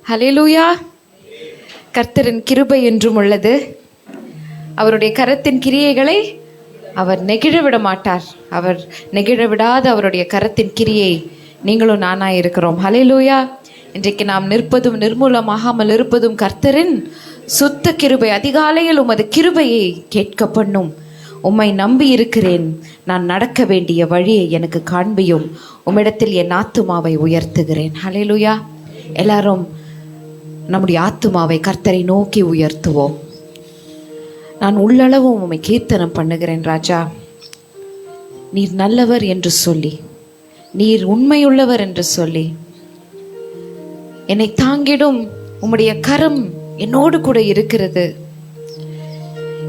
ஹல்லேலூயா. கர்த்தரின் கிருபை என்றும் உள்ளது. அவருடைய கரத்தின் கிரியைகளை அவர் நெகிழவிட மாட்டார். அவர் நெகிழவிடாத அவருடைய கரத்தின் கிரியை நீங்களும் நானாக இருக்கிறோம். ஹல்லேலூயா. இன்றைக்கு நாம் நிற்பதும் நிர்மூலமாகாமல் இருப்பதும் கர்த்தரின் சுத்த கிருபை. அதிகாலையில் உமது கிருபையை கேட்க பண்ணும். உம்மை நம்பி இருக்கிறேன். நான் நடக்க வேண்டிய வழியை எனக்கு காண்பியும். உம்மிடத்தில் என் ஆத்துமாவை உயர்த்துகிறேன். ஹல்லேலூயா. எல்லாரும் நம்முடைய ஆத்துமாவை கர்த்தரை நோக்கி உயர்த்துவோம். நான் உள்ளளவும் உம்மை கீர்த்தனம் பண்ணுகிறேன் ராஜா. நீர் நல்லவர் என்று சொல்லி, நீர் உண்மையுள்ளவர் என்று சொல்லி, என்னை தாங்கிடும் உம்முடைய கரம் என்னோடு கூட இருக்கிறது.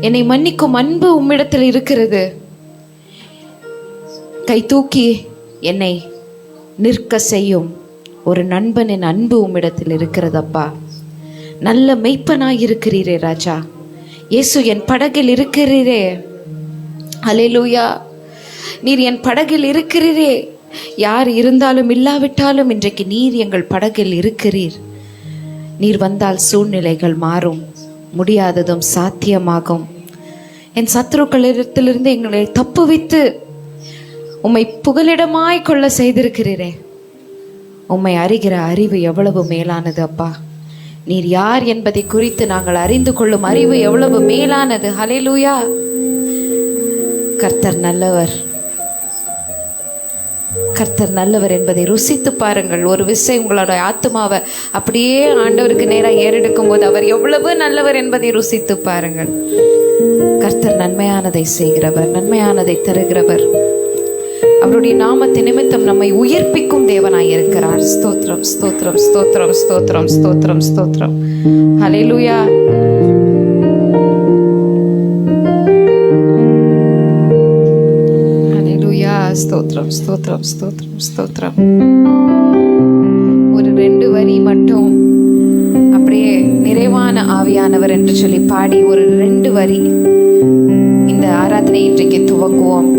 என்னை மன்னிக்கும் அன்பு உம்மிடத்தில் இருக்கிறது. கை தூக்கி என்னை நிற்க செய்யும் ஒரு நண்பனின் அன்பு உம்மிடத்தில் இருக்கிறதப்பா. நல்ல மெய்ப்பனாய் இருக்கிறீரே ராஜா. இயேசு என் படகில் இருக்கிறீரே. ஹல்லேலூயா. நீர் என் படகில் இருக்கிறீரே. யார் இருந்தாலும் இல்லாவிட்டாலும் இன்றைக்கு நீர் எங்கள் படகில் இருக்கிறீர். நீர் வந்தால் சூழ்நிலைகள் மாறும், முடியாததும் சாத்தியமாகும். என் சத்துருக்களிடத்திலிருந்து எங்களை தப்புவித்து உம்மை புகலிடமாய் கொள்ள செய்திருக்கிறீரே. உம்மை அறிகிற அறிவு எவ்வளவு மேலானது அப்பா. நீர் யார் என்பதை குறித்து நாங்கள் அறிந்து கொள்ளும் அறிவு எவ்வளவு மேலானது. ஹல்லேலூயா. கர்த்தர் நல்லவர். கர்த்தர் நல்லவர் என்பதை ருசித்து பாருங்கள். ஒரு விஷயம் உங்களோட ஆத்துமாவை அப்படியே ஆண்டவருக்கு நேராக ஏறெடுக்கும் போது அவர் எவ்வளவு நல்லவர் என்பதை ருசித்து பாருங்கள். கர்த்தர் நன்மையானதை செய்கிறவர், நன்மையானதை தருகிறவர். அவருடைய நாமத்தை நிமித்தம் நம்மை உயிர்ப்பிக்கும் தேவனாய் இருக்கிறார். ஸ்தோத்திரம், ஸ்தோத்திரம், ஸ்தோத்திரம், ஸ்தோத்திரம், ஸ்தோத்திரம், ஸ்தோத்திரம். ஹல்லேலூயா. ஹல்லேலூயா. ஸ்தோத்திரம், ஸ்தோத்திரம், ஸ்தோத்திரம், ஸ்தோத்திரம். ஒரு 2 வரி மட்டும் அப்படியே நிறைவான ஆவியானவர் என்று சொல்லி பாடி ஒரு 2 வரி இந்த ஆராதனை இன்றைக்கு துவங்குவோம்.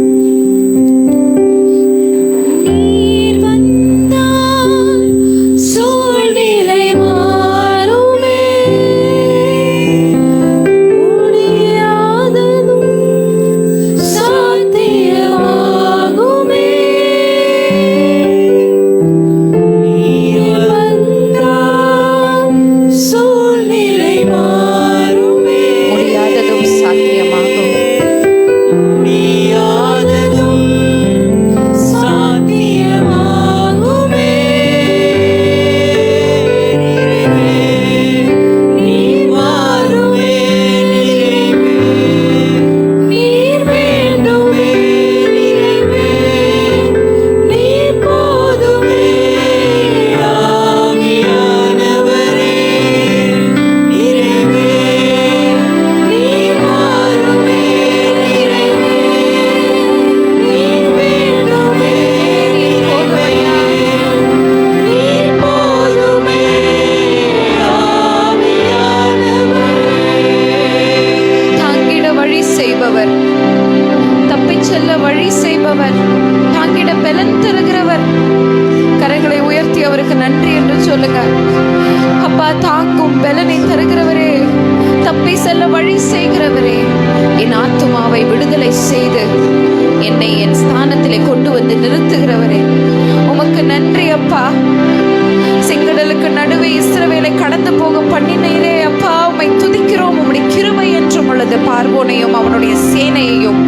பார்வோனையும் அவனுடைய சேனையையும்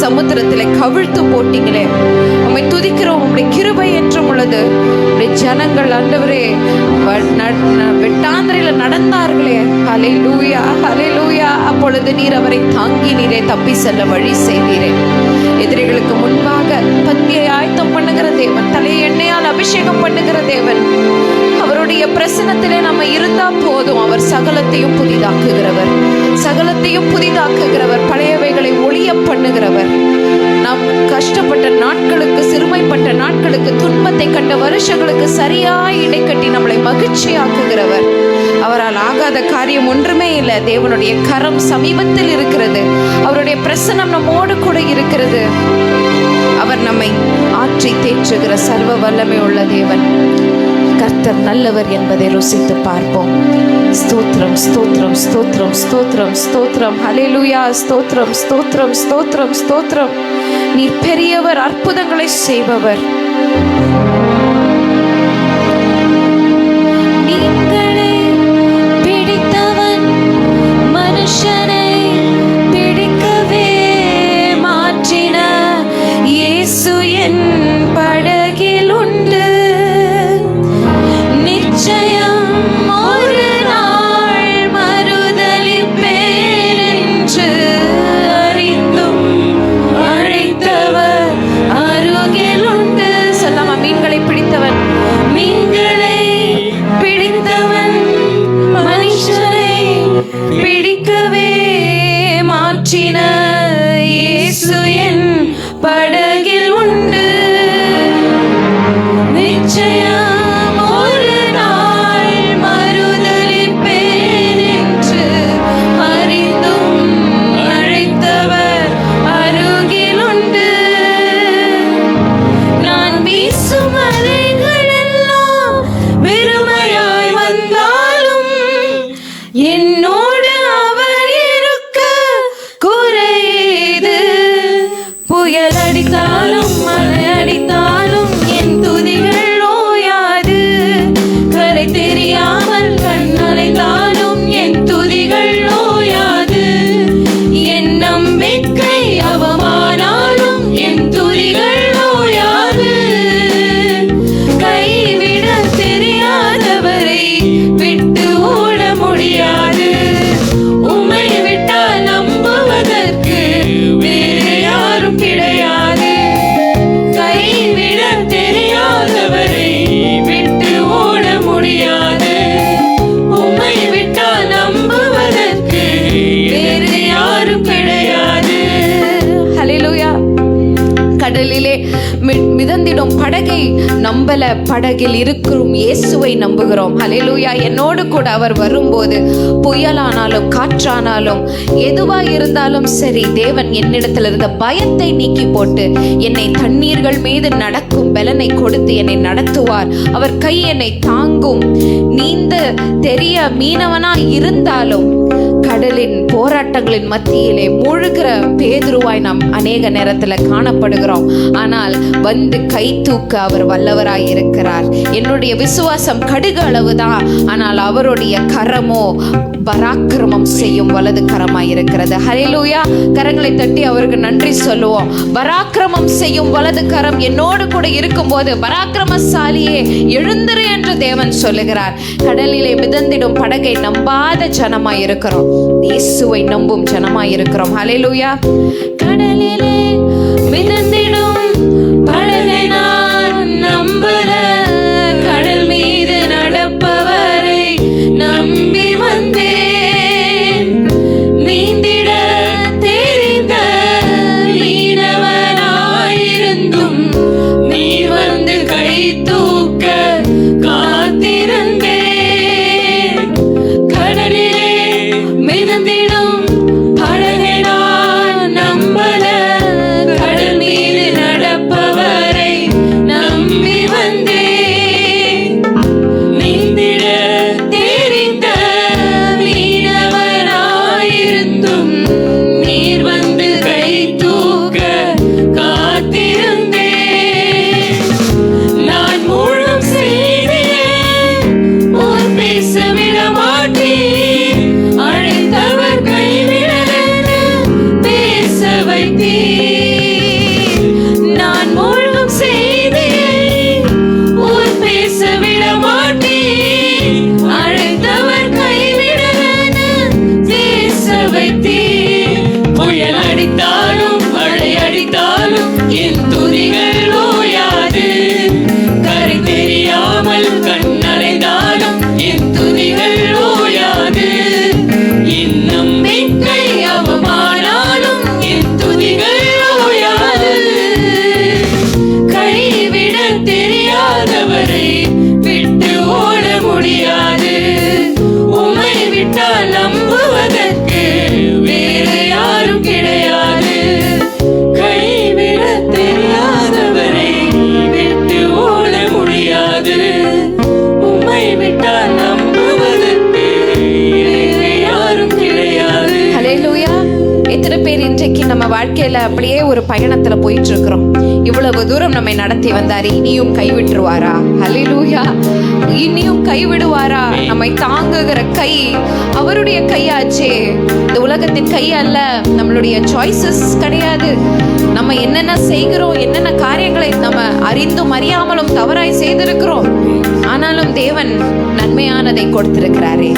சமுத்திரத்திலே கவிழ்த்து போட்டீங்களே, உம்மை துதிக்கிறோம். உம்முடைய கிருபை என்றும் உள்ளது. உம்முடைய ஜனங்கள் ஆண்டவரே வெட்டாந்திரையில நடந்தார்களே. ஹல்லேலூயா, ஹல்லேலூயா. அப்பொழுது நீர் அவரை தாங்கி நீரே தப்பி செல்ல வழி செய்தீரே. எதிரிகளுக்கு முன்பாக பந்தியை ஆயத்தம் பண்ணுகிற தேவன், தலையை எண்ணெயால் அபிஷேகம் பண்ணுகிற தேவன். அவருடைய பிரசன்னத்திலே நம்ம இருந்தா போதும். அவர் சகலத்தையும் புதிதாக்குகிறவர், சகலத்தையும் புதிதாக்குகிறவர், பழையவைகளை ஒளிய பண்ணுகிறவர். நாம் கஷ்டப்பட்ட நாட்களுக்கு, சிறுமைப்பட்ட நாட்களுக்கு, துன்பத்தை கண்ட வருஷங்களுக்கு சரியாய் இடைக்கட்டி நம்மளை மகிழ்ச்சியாக்குகிறவர். அவரால் ஆகாத காரியம் ஒன்றுமே இல்லை. தேவனுடைய கரம் சமீபத்தில் இருக்கிறது. அவருடைய பிரசன்னம் நம்மோடு கூட இருக்கிறது. அவர் நம்மை ஆற்றி தேற்றுகிற சர்வ வல்லமை உள்ள தேவன். கர்த்தர் நல்லவர் என்பதை ருசித்து பார்ப்போம். ஸ்தோத்திரம், ஸ்தோத்திரம், ஸ்தோத்திரம், ஸ்தோத்திரம், ஸ்தோத்திரம். ஹல்லேலூயா. ஸ்தோத்திரம், ஸ்தோத்திரம், ஸ்தோத்திரம், ஸ்தோத்திரம். நீர் பெரியவர், அற்புதங்களை செய்பவர். மிதந்திடும் படகை நம்பல, படகில் இருக்கிறோம் இயேசுவை நம்புகிறோம். ஹல்லேலூயா. என்னோடு கூட அவர் வரும்போது புயலானாலும் காற்றானாலும் எதுவா இருந்தாலும் சரி, தேவன் என்னிடத்தில் இருந்த பயத்தை நீக்கி போட்டு என்னை தண்ணீர்கள் மீது நடக்கும் பலனை கொடுத்து என்னை நடத்துவார். அவர் கை என்னை தாங்கும். நீந்த தெரிய மீனவனா இருந்தாலும் கடலின் போராட்டங்களின் மத்தியிலே முழுகிற பேதுருவாய் நாம் அநேக நேரத்துல காணப்படுகிறோம். ஆனால் வந்து கை தூக்க அவர் வல்லவராய் இருக்கிறார். என்னுடைய விசுவாசம் கடுகு அளவுதான், ஆனால் அவருடைய கரமோ பராக்கிரமம் செய்யும் வலது கரமாய் இருக்கிறது. ஹல்லேலூயா. கரங்களை தட்டி அவருக்கு நன்றி சொல்லுவோம். பராக்கிரமம் செய்யும் வலது கரம் என்னோடு கூட இருக்கும்போது பராக்கிரமசாலியே எழுந்திரு என்று தேவன் சொல்லுகிறார். கடலிலே மிதந்திடும் படகை நம்பாத ஜனமாய் இருக்கிறோம், இயேசுவை நம்பும் ஜனமாய் இருக்கிறோம். ஹல்லேலூயா. கடலிலே மிதந்திடும் படகை நான் நம்பல, கடல் மீது நடப்பவரை நம்பி வந்தேன். நீந்திட தெரிந்த மீனவனாயிருந்தும் நீ வந்து கை தூக்க காத்திருந்தேன். கடலிலே மிதந்திடும் படகை நான் நம்பல, கடல் மீது நடப்ப வாழ்க்கையில அப்படியே ஒரு பயணத்துல போயிட்டு இருக்கிறோம். இவ்வளவு தூரம் நம்மை நடத்தி வந்தாரு, இனியும் கைவிட்டுருவாரா? ஹல்லேலூயா. இனியும் கைவிடுவாரா? நம்மை தாங்குகிற கை அவருடைய கையாச்சே. இந்த உலகத்தின் கை அல்ல, நம்மளுடைய சாய்ஸஸ் கிடையாது. நம்ம என்னென்ன செய்கிறோம், என்னென்ன காரியங்களை நம்ம அறிந்தும் அறியாமலும் தவறாய் செய்திருக்கிறோம். ஆனாலும் தேவன் நன்மையானதை கொடுத்திருக்கிறாரே.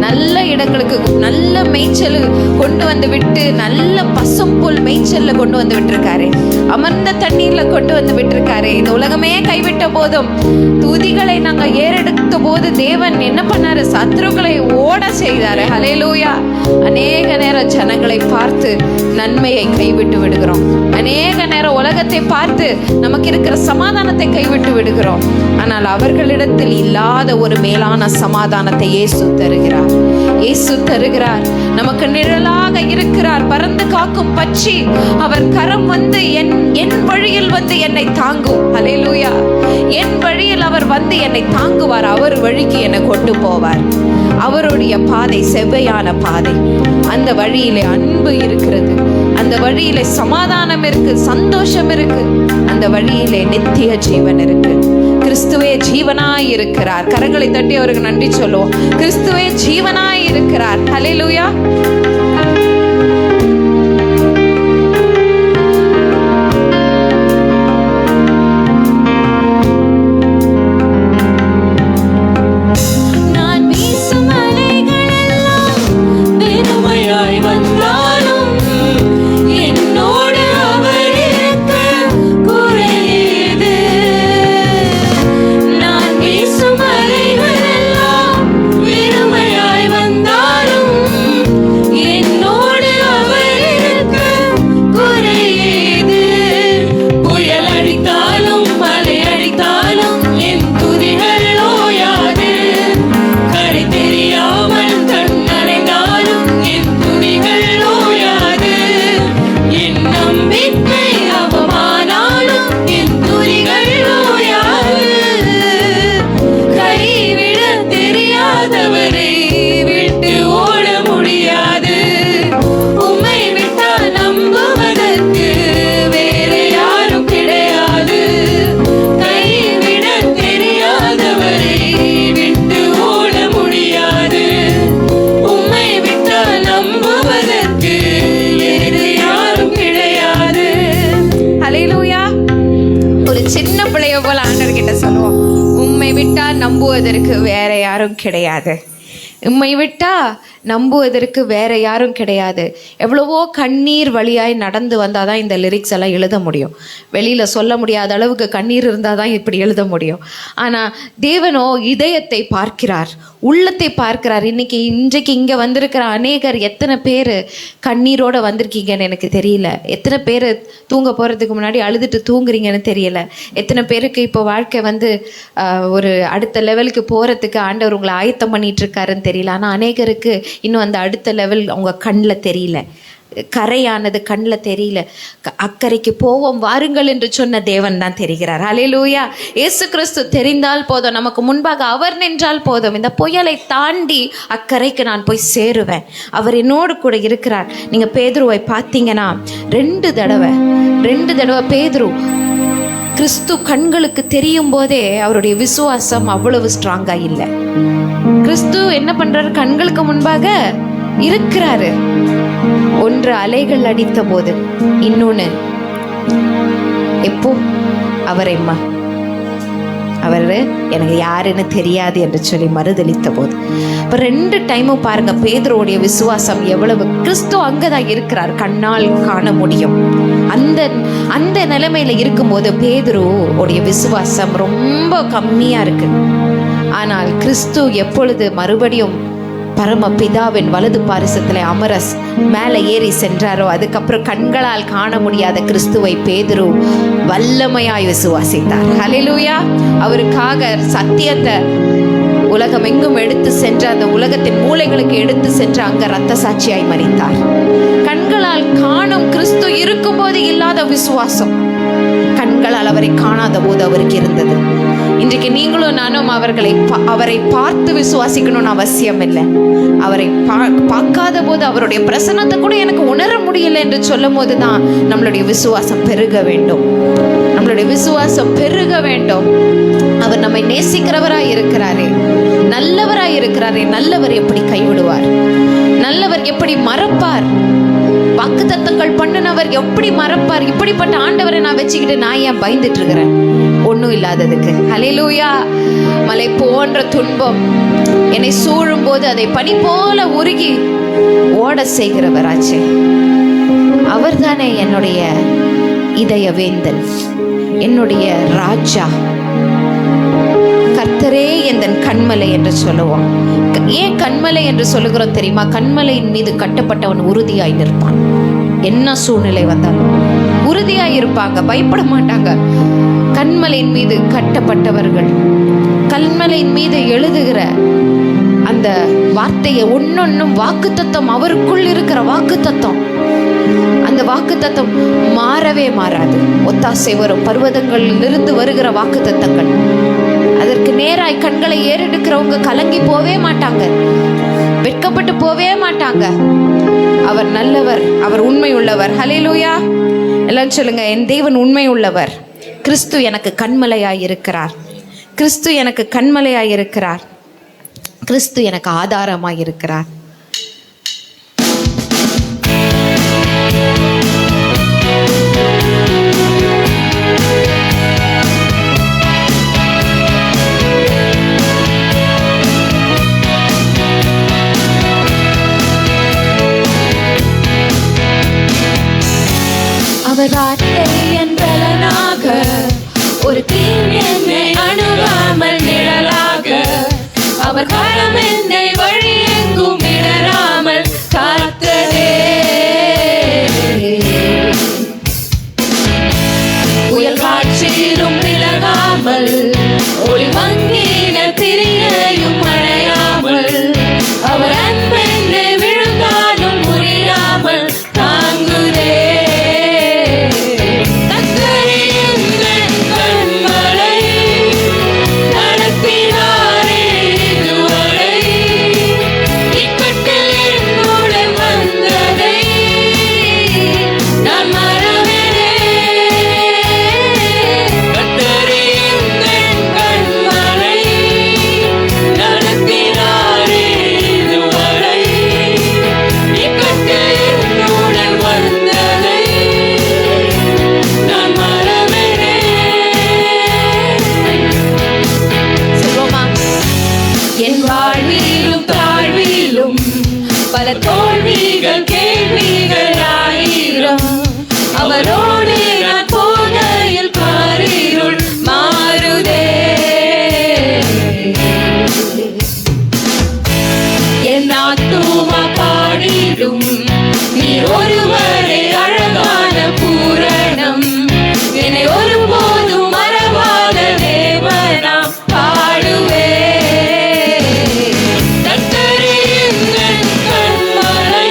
நல்ல இடங்களுக்கு, நல்ல மேய்ச்சல் கொண்டு வந்து விட்டு, நல்ல பசும் புல் மேய்ச்சல்ல கொண்டு வந்து விட்டுருக்காரு. அமர்ந்த தண்ணீர்ல கொண்டு வந்து விட்டுருக்காரு. இந்த உலகமே கைவிட்ட போதும், துதிகளை நாங்க ஏறெடுத்த போது தேவன் என்ன பண்ணாரு? சத்துருக்களை ஓட செய்தாரு. ஹல்லேலூயா. அநேக நேரம் ஜனங்களை பார்த்து நன்மையை கைவிட்டு விடுகிறோம். அநேக நேரம் உலகத்தை பார்த்து நமக்கு இருக்கிற சமாதானத்தை கைவிட்டு விடுகிறோம். ஆனால் அவர்களிடத்தில் இல்லாத ஒரு மேலான சமாதானத்தை இயேசு தருகிறார். இயேசு தருகிறார். நமக்கு நிழலாக இருக்கிறார். பறந்து காக்கும் பட்சி. அவர் கரம் வந்து என் வழியில் வந்து என்னை தாங்கும். ஹல்லேலூயா. என் வழியில் அவர் வந்து என்னை தாங்குவார். அவர் வழிக்கு என்னை கொண்டு போவார். அவருடைய பாதை செவ்வையான பாதை. அந்த வழியிலே அன்பு இருக்கிறது. அந்த வழியிலே சமாதானம் இருக்கு, சந்தோஷம் இருக்கு. அந்த வழியிலே நித்திய ஜீவன் இருக்கு. கிறிஸ்துவே ஜீவனாய் இருக்கிறார். கரங்களை தட்டி அவருக்கு நன்றி சொல்லுவோம். கிறிஸ்துவே ஜீவனாய் இருக்கிறார். ஹல்லேலூயா. நம்புவதற்கு வேற யாரும் கிடையாது. உம்மை விட்டா நம்புவதற்கு வேற யாரும் கிடையாது. எவ்வளவோ கண்ணீர் வழியாய் நடந்து வந்தாதான் இந்த லிரிக்ஸ் எல்லாம் எழுத முடியும். வெளியில சொல்ல முடியாத அளவுக்கு கண்ணீர் இருந்தாதான் இப்படி எழுத முடியும். ஆனா தேவனோ இதயத்தை பார்க்கிறார், உள்ளத்தை பார்க்கிறார். இன்றைக்கு இங்க வந்திருக்கிற அநேகர் எத்தனை பேர் கண்ணீரோட வந்திருக்கீங்கன்னு எனக்கு தெரியல. எத்தனை பேர் தூங்க போறதுக்கு முன்னாடி அழுதுட்டு தூங்குறீங்கன்னு தெரியல. எத்தனை பேருக்கு இப்போ வாழ்க்கை வந்து ஒரு அடுத்த லெவலுக்கு போறதுக்கு ஆண்டவர் உங்களை ஆயத்தம் பண்ணிட்டு இருக்காருன்னு தெரியல. ஆனா அநேகருக்கு இன்னும் அந்த அடுத்த லெவல் உங்க கண்ணில் தெரியல. கரையானது கண்ணில் தெரியல. அக்கறைக்கு போவோம் வாருங்கள் என்று சொன்ன தேவன் தான் தெரிகிறார். ஹல்லேலூயா. இயேசு கிறிஸ்து தெரிந்தால் போதும், நமக்கு முன்பாக அவர் நின்றால் போதும், இந்த புயலை தாண்டி அக்கறைக்கு நான் போய் சேருவேன். அவர் என்னோடு கூட இருக்கிறார். நீங்க பேதுருவை பார்த்தீங்கன்னா ரெண்டு தடவை பேதுரு கிறிஸ்து கண்களுக்கு தெரியும் போதே அவருடைய விசுவாசம் அவ்வளவு ஸ்ட்ராங்கா இல்லை. கிறிஸ்து என்ன பண்றாரு? கண்களுக்கு முன்பாக இருக்கிறாரு. ஒன்று அலைகள் அடித்த போது, இன்னொன்னு எப்போ அவர் எனக்கு யாருன்னு தெரியாது என்று சொல்லி மறுதளித்த போது. இப்ப ரெண்டு டைமும் பாருங்க பேதுருவுடைய விசுவாசம் எவ்வளவு. கிறிஸ்து அங்கதான் இருக்கிறார், கண்ணால் காண முடியும். அந்த நிலைமையில இருக்கும்போது பேதுருவுடைய விசுவாசம் ரொம்ப கம்மியா இருக்கு. ஆனால் கிறிஸ்து எப்பொழுது மறுபடியும் பரம பிதாவின் வலது பாரிசத்திலே அமரஸ் மேலே ஏறி சென்றாரோ, அதுக்கப்புறம் கண்களால் காண முடியாத கிறிஸ்துவை பேதுரு வல்லமையாய் விசுவாசித்தார். ஹல்லேலூயா. அவருக்காக சத்தியத்தை உலகம் எங்கும் எடுத்து சென்ற, அந்த உலகத்தின் மூலைகளுக்கு எடுத்து சென்று அங்க இரத்த சாட்சியாய் மரித்தார். கண்களால் காணும் கிறிஸ்து இருக்கும்போது இல்லாத இல்லாத விசுவாசம். கண்களால் அவரை காணாத போது அவருக்கு இருந்தது. இன்றைக்கு நீங்களும் நானும் அவரை பார்த்து விசுவாசிக்கணும்னு அவசியம் இல்லை. அவரை பார்க்காத போது அவருடைய பிரசன்னத்தை கூட எனக்கு உணர முடியல என்று சொல்லும் போதுதான் நம்மளுடைய விசுவாசம் பெருக வேண்டும். நம்மளுடைய விசுவாசம் பெருக வேண்டும். அவர் நம்மை நேசிக்கிறவராய் இருக்கிறாரே, நல்லவராய் இருக்கிறாரே. நல்லவர் எப்படி கைவிடுவார்? நல்லவர் எப்படி மறப்பார்? வாக்குத்தத்தங்கள் பண்ணினவர் எப்படி மறப்பார்? இப்படிப்பட்ட ஆண்டவரை நான் வச்சுக்கிட்டு நான் ஏன் பயந்துட்டு இருக்கிறேன் ஒன்றும் இல்லாததுக்கு? ஹல்லேலூயா. மலை போன்ற துன்பம் என்னை சூழும் போது அதை பனி போல உருகி ஓட செய்கிறவராச்சே. அவர் தானே என்னுடைய இதய வேந்தன், என்னுடைய ராஜா. கர்த்தரே எந்தன் கண்மலை என்று சொல்லுவோம். ஏன் கண்மலை என்று சொல்லுகிறோம் தெரியுமா? கண்மலையின் மீது கட்டப்பட்டவன் உறுதியாய் நிற்பான். என்ன சூழ்நிலை வந்தாலும் உறுதியாய் இருப்பாங்க, பயப்பட மாட்டாங்க. கண்மலையின் மீது கட்டப்பட்டவர்கள், கண்மலையின் மீது எழுதுகிற அந்த வார்த்தையை ஒன்னொன்னும் வாக்குத்தத்தம், அவருக்குள் இருக்கிற வாக்குத்தத்தம், அந்த வாக்குத்தத்தம் மாறவே மாறாது. ஒத்தாசை வரும் பர்வதங்களில் இருந்து வருகிற வாக்குத்தத்தங்கள், அதற்கு நேராய் கண்களை ஏறெடுக்கிறவங்க கலங்கி போவே மாட்டாங்க, வெட்கப்பட்டு போவே மாட்டாங்க. அவர் நல்லவர், அவர் உண்மை உள்ளவர். ஹல்லேலூயா. எல்லாம் சொல்லுங்க, என் தேவன் உண்மை உள்ளவர். கிறிஸ்து எனக்கு கண்மலையாய் இருக்கிறார். கிறிஸ்து எனக்கு கண்மலையாய் இருக்கிறார். கிறிஸ்து எனக்கு ஆதாரமாய் இருக்கிறார். அவர் வார்த்தை என் பலனாக, ஒரு தீம் என்னை அணுகாமல் நிழலாக, அவர் கரம் என்னை வழி எங்கும் இடராமல் காத்ததே. புயல் காற்றிலும் விலகாமல், ஒளி மங்கின திரியையும் அணையாமல், அவர் அன்பென்று விழுந்தாலும் முறியாமல் தாங்குதே. பல தோல்விகள் கேள்விகள் ஆயிரம், அவரோடு நான் போகையில் பாரிருள் மாறுதே. என் ஆத்துமா பாடிடும், நீ ஒருவரே அழகான பூரணம், என்னை ஒருபோதும் மறவாத தேவனாம் பாடுவே. கர்த்தரே எந்தன் கண்மலை,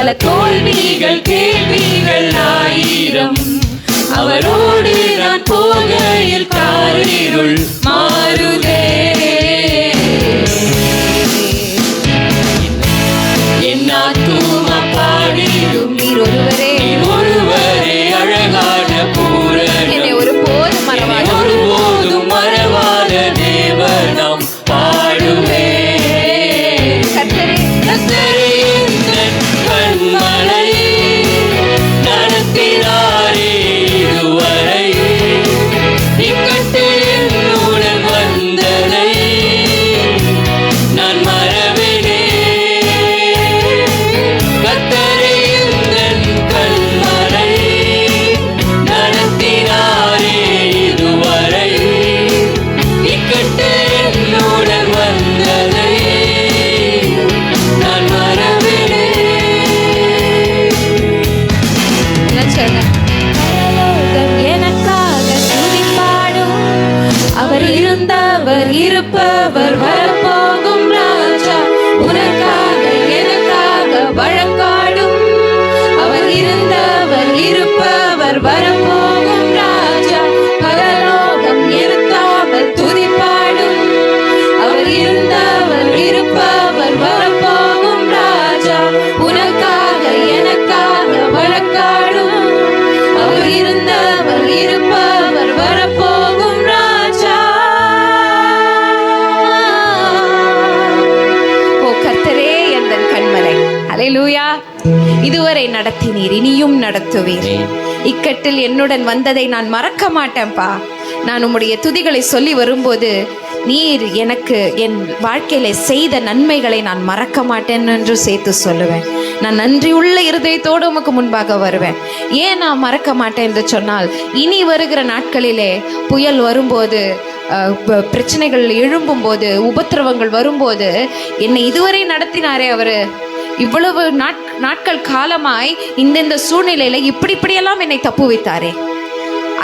பல தோல்விகள் கேள்விகள் ஆயிரம், அவரோடு நான் போகையில் காரிருள் மாறுதே. என் ஆத்துமா பாடிடும் நீர் ஒருவரே, ஒருவரே அழகான பூரணம், என்னை ஒருபோதும் மறவாத ஒருபோதும் மறவாத தேவனாம் பாடுவே. கர்த்தரே எந்தன் கண்மலை, நடத்தினாரே இதுவரை, இக்கட்டில் என்னுடன் வந்ததை நான் மறவேனே. கர்த்தரே எந்தன் கண்மலை, நடத்தினாரே இதுவரை, இக்கட்டில் என்னுடன் வந்ததை நான் மறவேனே. பரலோகம் எனக்காக துதிப்பாடும், அவர் இருந்தவர் இருப்பவர் வரப்போகும் ராஜா, உனக்காக எனக்காக வழக்காடும், அவர் இருந்தவர் இருப்பவர் வரப்போகும் ராஜா. பரலோகம் எனக்காக துதிப்பாடும், அவர் இருந்தவர் இருப்பவர் வரப்போகும் ராஜா, உனக்காக எனக்காக வழக்காடும், அவர் இருந்தவர் இருப்பவர் வரப்போகும் ராஜா. ஓ கர்த்தரே எந்தன் கண்மலை. அல்லேலூயா. இதுவரை நடத்தினீர், இனியும் நடத்துவீர். இக்கட்டில் என்னுடன் வந்ததை நான் மறக்க மாட்டேன்ப்பா. நான் உம்முடைய துதிகளை சொல்லி வரும்போது நீர் எனக்கு என் வாழ்க்கையில செய்த நன்மைகளை நான் மறக்க மாட்டேன் என்று சேர்த்து சொல்லுவேன். நான் நன்றியுள்ள இருதயத்தோடு உமக்கு முன்பாக வருவேன். ஏன் நான் மறக்க மாட்டேன் என்று சொன்னால், இனி வருகிற நாட்களிலே புயல் வரும்போது, பிரச்சனைகள் எழும்பும் போது, உபத்திரவங்கள் வரும்போது, என்னை இதுவரை நடத்தினாரே அவரு, இவ்வளவு நாட்கள் காலமாய் இந்த சூழ்நிலையில இப்படியெல்லாம் என்னை தப்பு வைத்தாரே,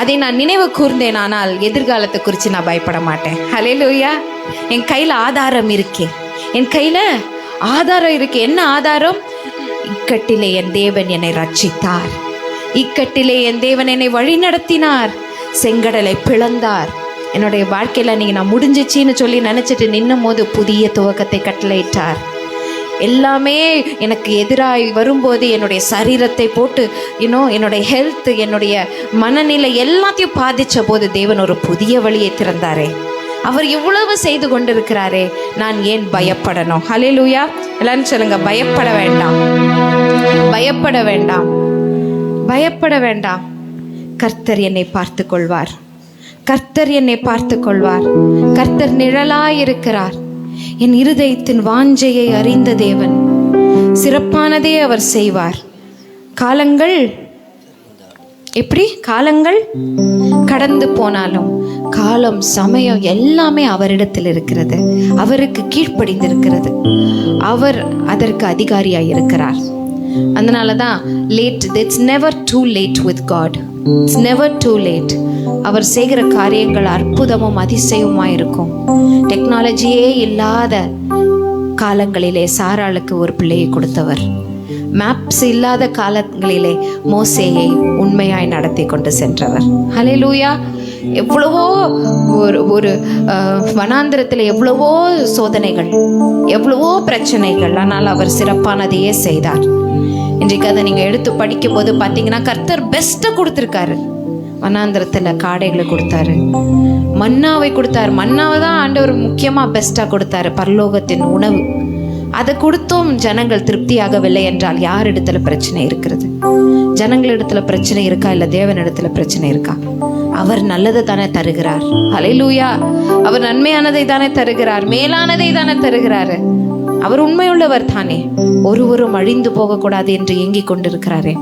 அதை நான் நினைவு கூர்ந்தேன். ஆனால் எதிர்காலத்தை குறித்து நான் பயப்பட மாட்டேன். ஹல்லேலூயா. என் கையில் ஆதாரம் இருக்கே, என் கையில் ஆதாரம் இருக்கு. என்ன ஆதாரம்? இக்கட்டிலே என் தேவன் என்னை ரட்சித்தார், இக்கட்டிலே என் தேவன் என்னை வழி நடத்தினார், செங்கடலை பிளந்தார். என்னுடைய வாழ்க்கையில் நீங்கள் நான் முடிஞ்சிச்சின்னு சொல்லி நினச்சிட்டு நின்னும் போது புதிய துவக்கத்தை கட்டளையிட்டார். எல்லாமே எனக்கு எதிராக வரும்போது என்னுடைய சரீரத்தை போட்டு என்னுடைய ஹெல்த், என்னுடைய மனநிலை எல்லாத்தையும் பாதித்த போது தேவன் ஒரு புதிய வழியை திறந்தாரே. அவர் இவ்வளவு செய்து கொண்டிருக்கிறாரே, நான் ஏன் பயப்படணும்? ஹல்லேலூயா. எல்லாரும் சொல்லுங்க, பயப்பட வேண்டாம், பயப்பட வேண்டாம், பயப்பட வேண்டாம். கர்த்தர் என்னை பார்த்து கொள்வார், கர்த்தர் என்னை பார்த்து கொள்வார். கர்த்தர் நிழலாயிருக்கிறார். என் இருதயத்தின் வாஞ்சையை அறிந்த தேவன், சிறப்பானதே அவர் செய்வார். காலங்கள் எப்படி? காலங்கள் கடந்து போனாலும் காலம், சமயம் எல்லாமே அவரிடத்தில் இருக்கிறது, அவருக்கு கீழ்ப்படிந்திருக்கிறது, அவர் அதற்கு அதிகாரியாய் இருக்கிறார். அதனால தான் late, it's never too late with God, it's never too late. அவர் செய்கிற காரியங்கள் அற்புதமும் அதிசயமுமாய் இருக்கும். டெக்னாலஜியே இல்லாத காலங்களிலே சாராளுக்கு ஒரு பிள்ளையை கொடுத்தவர், மேப்ஸ் இல்லாத காலங்களிலே மோசேயை உண்மையாய் நடத்தி கொண்டு சென்றவர். ஹல்லேலூயா. எவ்வளவோ ஒரு வனாந்திரத்தில் எவ்வளவோ சோதனைகள், எவ்வளவோ பிரச்சனைகள், ஆனால் அவர் சிறப்பானதையே செய்தார். இன்றைக்கு அதை நீங்கள் எடுத்து படிக்கும் போது பார்த்தீங்கன்னா கர்த்தர் பெஸ்ட்டை கொடுத்துருக்காரு. வனாந்திரத்தில் காடைகளை கொடுத்தாரு, மன்னாவை கொடுத்தாரு. மன்னாவை தான் ஆண்டவர் முக்கியமாக பெஸ்ட்டாக கொடுத்தாரு, பரலோகத்தின் உணவு. அதை கொடுத்தும் ஜனங்கள் திருப்தியாகவில்லை என்றால் யார் இடத்துல பிரச்சனை இருக்கிறது? ஜனங்களிடத்துல பிரச்சனை இருக்கா, இல்லை தேவனிடத்துல பிரச்சனை இருக்கா? அவர் நல்லதை தானே தருகிறார். ஹல்லேலூயா. அவர் நன்மையானதை தானே தருகிறார், மேலானதை தானே தருகிறாரு. அவர் உண்மையுள்ளவர் தானே. ஒருவரும் அழிந்து போகக்கூடாது என்று ஏங்கிக் கொண்டிருக்கிறாரே,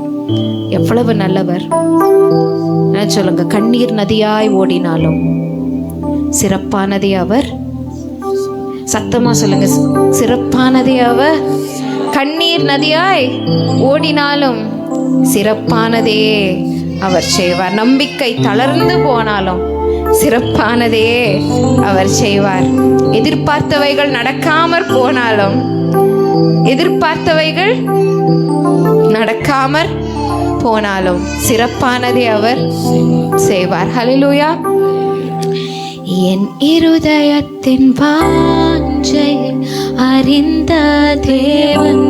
எவ்வளவு நல்லவர். என்ன சொல்லுங்க, கண்ணீர் நதியாய் ஓடினாலும் சிறப்பானதே அவர். சத்தமா சொல்லுங்க, சிறப்பானதே அவர். கண்ணீர் நதியாய் ஓடினாலும் சிறப்பானதே அவர் செய்வார். நம்பிக்கை தளர்ந்து போனாலும் சிறப்பானதே அவர் செய்வார். எதிர்பார்த்தவைகள் நடக்காமற் போனாலும் எதிர்பார்த்தவைகள் நடக்காமற் போனாலும் சிறப்பானதை அவர் செய்வார். ஹல்லேலூயா. என் இருதயத்தின் வாஞ்சை அறிந்த தேவன்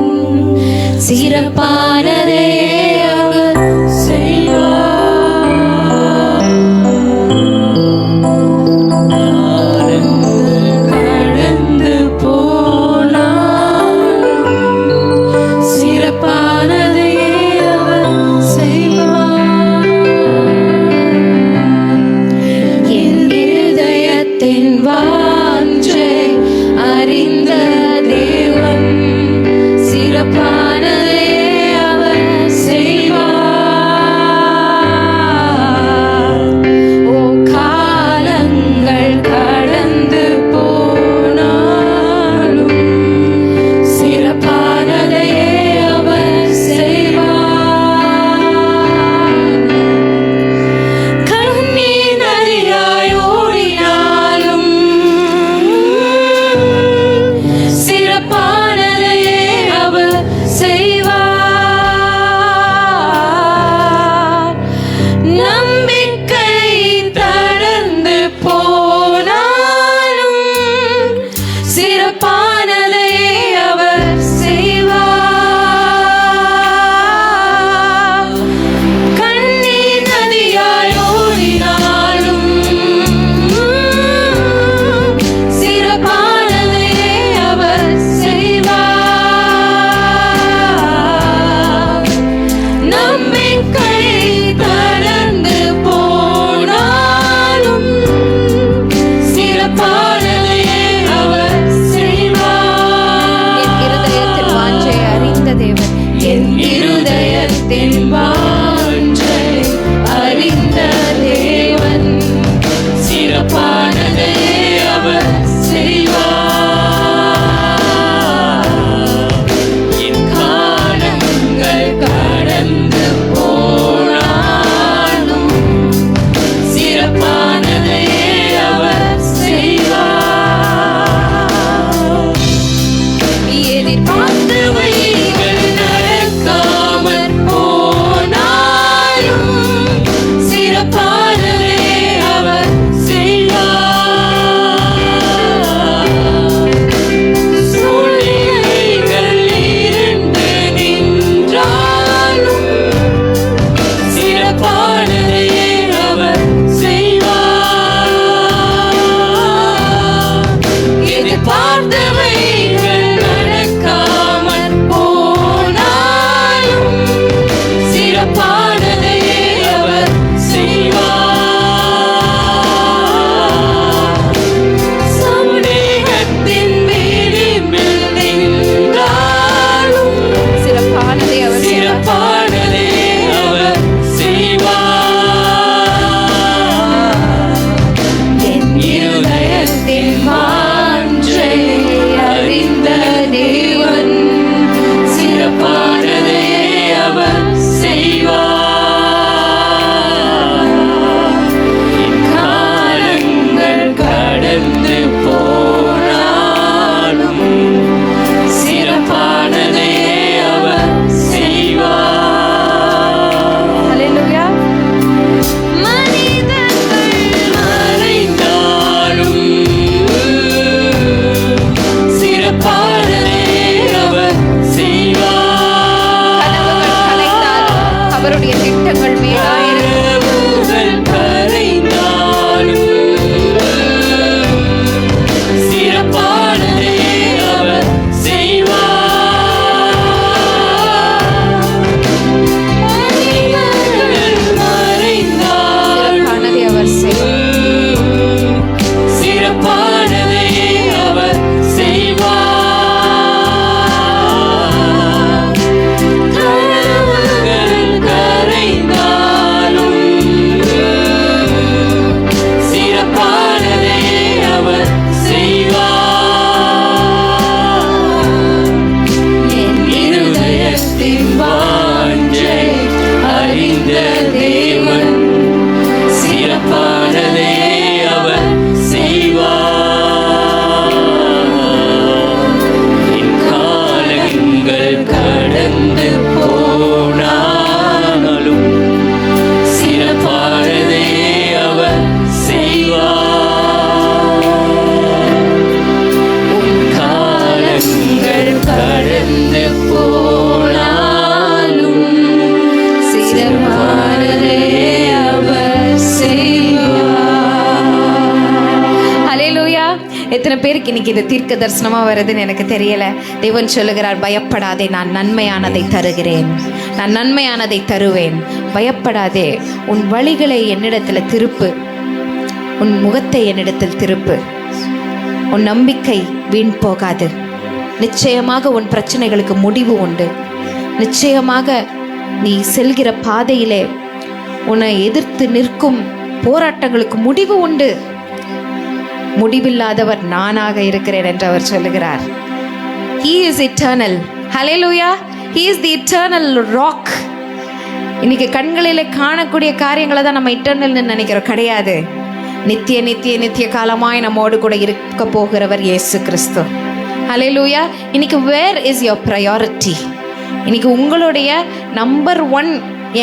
சிறப்பானதை அவர் செய்வார். கடந்து போனார் சிறப்பானதை அவர் செய்வார். என் இருதயத்தின் வாஞ்சை அறிந்த தேவன் சிறப்பானதை அவர் பேருக்கு இன்னைக்கு இது தீர்க்க தரிசனமா வருதுன்னு எனக்கு தெரியல. தேவன் சொல்லுகிறார், பயப்படாதே, நான் நன்மையானதை தருகிறேன், நான் நன்மையானதை தருவேன். பயப்படாதே, உன் வழிகளை என்னிடத்துல திருப்பு, உன் முகத்தை என்னிடத்தில் திருப்பு. உன் நம்பிக்கை வீண் போகாது. நிச்சயமாக உன் பிரச்சனைகளுக்கு முடிவு உண்டு. நிச்சயமாக நீ செல்கிற பாதையிலே உன்னை எதிர்த்து நிற்கும் போராட்டங்களுக்கு முடிவு உண்டு. முடிவில்லாதவர் நானாக இருக்கிறேன் என்று அவர் சொல்லுகிறார். He is eternal. Hallelujah. He is the eternal rock. இன்னைக்கு கண்களிலே காணக்கூடிய காரியங்களை தான் நம்ம இட்டர்னல்னு நினைக்கிறோம். கிடையாது. நித்திய நித்திய நித்திய காலமாய் நம்மோடு கூட இருக்க போகிறவர் இயேசு கிறிஸ்து. Hallelujah. இன்னைக்கு where is your priority? இன்னைக்கு உங்களுடைய நம்பர் 1,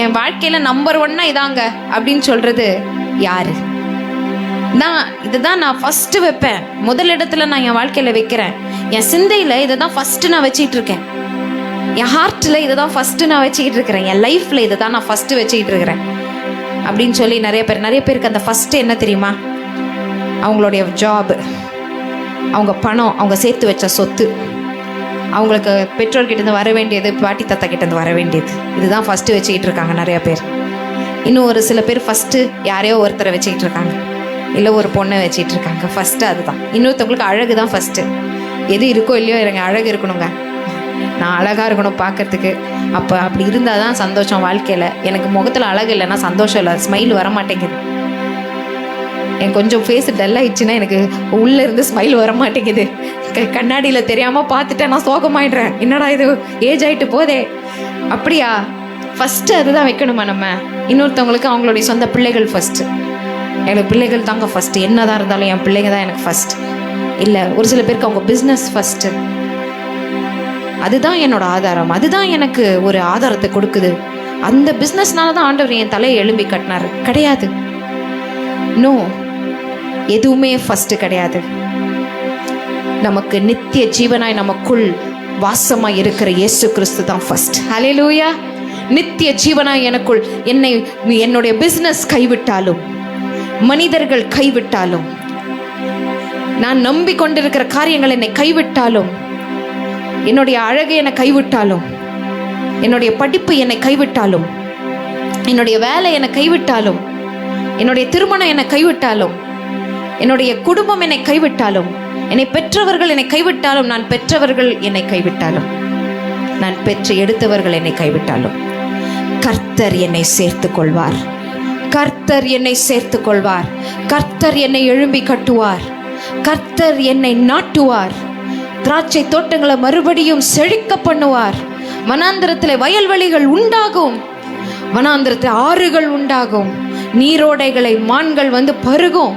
என் வாழ்க்கையில நம்பர் 1 இதாங்க அப்படின்னு சொல்றது யாரு? இதுதான் நான் ஃபர்ஸ்ட் வைப்பேன், முதல் இடத்துல நான் என் வாழ்க்கையில வைக்கிறேன். என் சிந்தையில இதை தான் ஃபர்ஸ்ட் நான் வச்சுக்கிட்டு இருக்கேன். என் ஹார்ட்ல இதை தான் ஃபர்ஸ்ட் நான் வச்சுக்கிட்டு இருக்கிறேன். என் லைஃப்ல இதை தான் நான் ஃபர்ஸ்ட் வச்சுக்கிட்டு இருக்கிறேன் அப்படின்னு சொல்லி நிறைய பேருக்கு அந்த ஃபர்ஸ்ட் என்ன தெரியுமா? அவங்களுடைய ஜாப், அவங்க பணம், அவங்க சேர்த்து வச்ச சொத்து, அவங்களுக்கு பெற்றோர்கிட்டேருந்து வர வேண்டியது, பாட்டி தாத்தா கிட்டேருந்து வர வேண்டியது, இதுதான் ஃபஸ்ட்டு வச்சுக்கிட்டு இருக்காங்க நிறைய பேர். இன்னும் ஒரு சில பேர் ஃபஸ்ட்டு யாரையோ ஒருத்தரை வச்சுக்கிட்டு இருக்காங்க, இல்லை ஒரு பொண்ணை வச்சுக்கிட்டு இருக்காங்க. ஃபஸ்ட்டு அதுதான். இன்னொருத்தவங்களுக்கு அழகு தான் ஃபஸ்ட்டு. எது இருக்கோ இல்லையோ எனக்கு அழகு இருக்கணுங்க, நான் அழகாக இருக்கணும் பார்க்கறதுக்கு. அப்படி இருந்தால் தான் சந்தோஷம் வாழ்க்கையில். எனக்கு முகத்தில் அழகு இல்லைன்னா சந்தோஷம் இல்லை, ஸ்மைல் வர மாட்டேங்குது. எனக்கு கொஞ்சம் ஃபேஸ் டல் ஆயிடுச்சுன்னா எனக்கு உள்ளே இருந்து ஸ்மைல் வர மாட்டேங்குது. கண்ணாடியில் தெரியாமல் பார்த்துட்டேன், நான் சோகமாயிடுறேன். என்னடா இது ஏஜ் ஆகிட்டு போதே. அப்படியா? ஃபஸ்ட்டு அதுதான் வைக்கணுமா நம்ம? இன்னொருத்தவங்களுக்கு அவங்களுடைய சொந்த பிள்ளைகள் ஃபஸ்ட்டு. எனக்கு பிள்ளைகள் தாங்க ஃபஸ்ட்டு, என்ன தான் இருந்தாலும் என் பிள்ளைங்க தான் எனக்கு ஃபஸ்ட். இல்லை, ஒரு சில பேருக்கு அவங்க பிஸ்னஸ் ஃபஸ்ட்டு. அதுதான் என்னோட ஆதாரம், அதுதான் எனக்கு ஒரு ஆதாரத்தை கொடுக்குது. அந்த பிஸ்னஸ்னால தான் ஆண்டவர் என் தலையை எழும்பி கட்டினார். கிடையாது. நோ, எதுவுமே ஃபர்ஸ்ட் கிடையாது. நமக்கு நித்திய ஜீவனாய் நமக்குள் வாசமாய் இருக்கிற இயேசு கிறிஸ்து தான் ஃபர்ஸ்ட். ஹல்லேலூயா. நித்திய ஜீவனாய் எனக்குள் என்னுடைய பிசினஸ் கைவிட்டாலும், மனிதர்கள் கைவிட்டாலும், நான் நம்பிக்கொண்டிருக்கிற காரியங்கள் என்னை கைவிட்டாலும், என்னுடைய அழகு என்னை கைவிட்டாலும், என்னுடைய படிப்பு என்னை கைவிட்டாலும், என்னுடைய வேலை என்னை கைவிட்டாலும், என்னுடைய திருமணம் என்னை கைவிட்டாலும், என்னுடைய குடும்பம் என்னை கைவிட்டாலும், என்னை பெற்றவர்கள் என்னை கைவிட்டாலும், நான் பெற்றவர்கள் என்னை கைவிட்டாலும், நான் பெற்று எடுத்தவர்கள் என்னை கைவிட்டாலும், கர்த்தர் என்னை சேர்த்துக் கொள்வார். கர்த்தர் என்னை சேர்த்துக் கொள்வார். கர்த்தர் என்னை எழும்பி கட்டுவார். கர்த்தர் என்னை நாட்டுவார். திராட்சை தோட்டங்களை மறுபடியும் செழிக்க பண்ணுவார். வனாந்திரத்தில் வயல்வெளிகள் உண்டாகும். வனாந்திரத்தில் ஆறுகள் உண்டாகும். நீரோடைகளை மான்கள் வந்து பருகும்.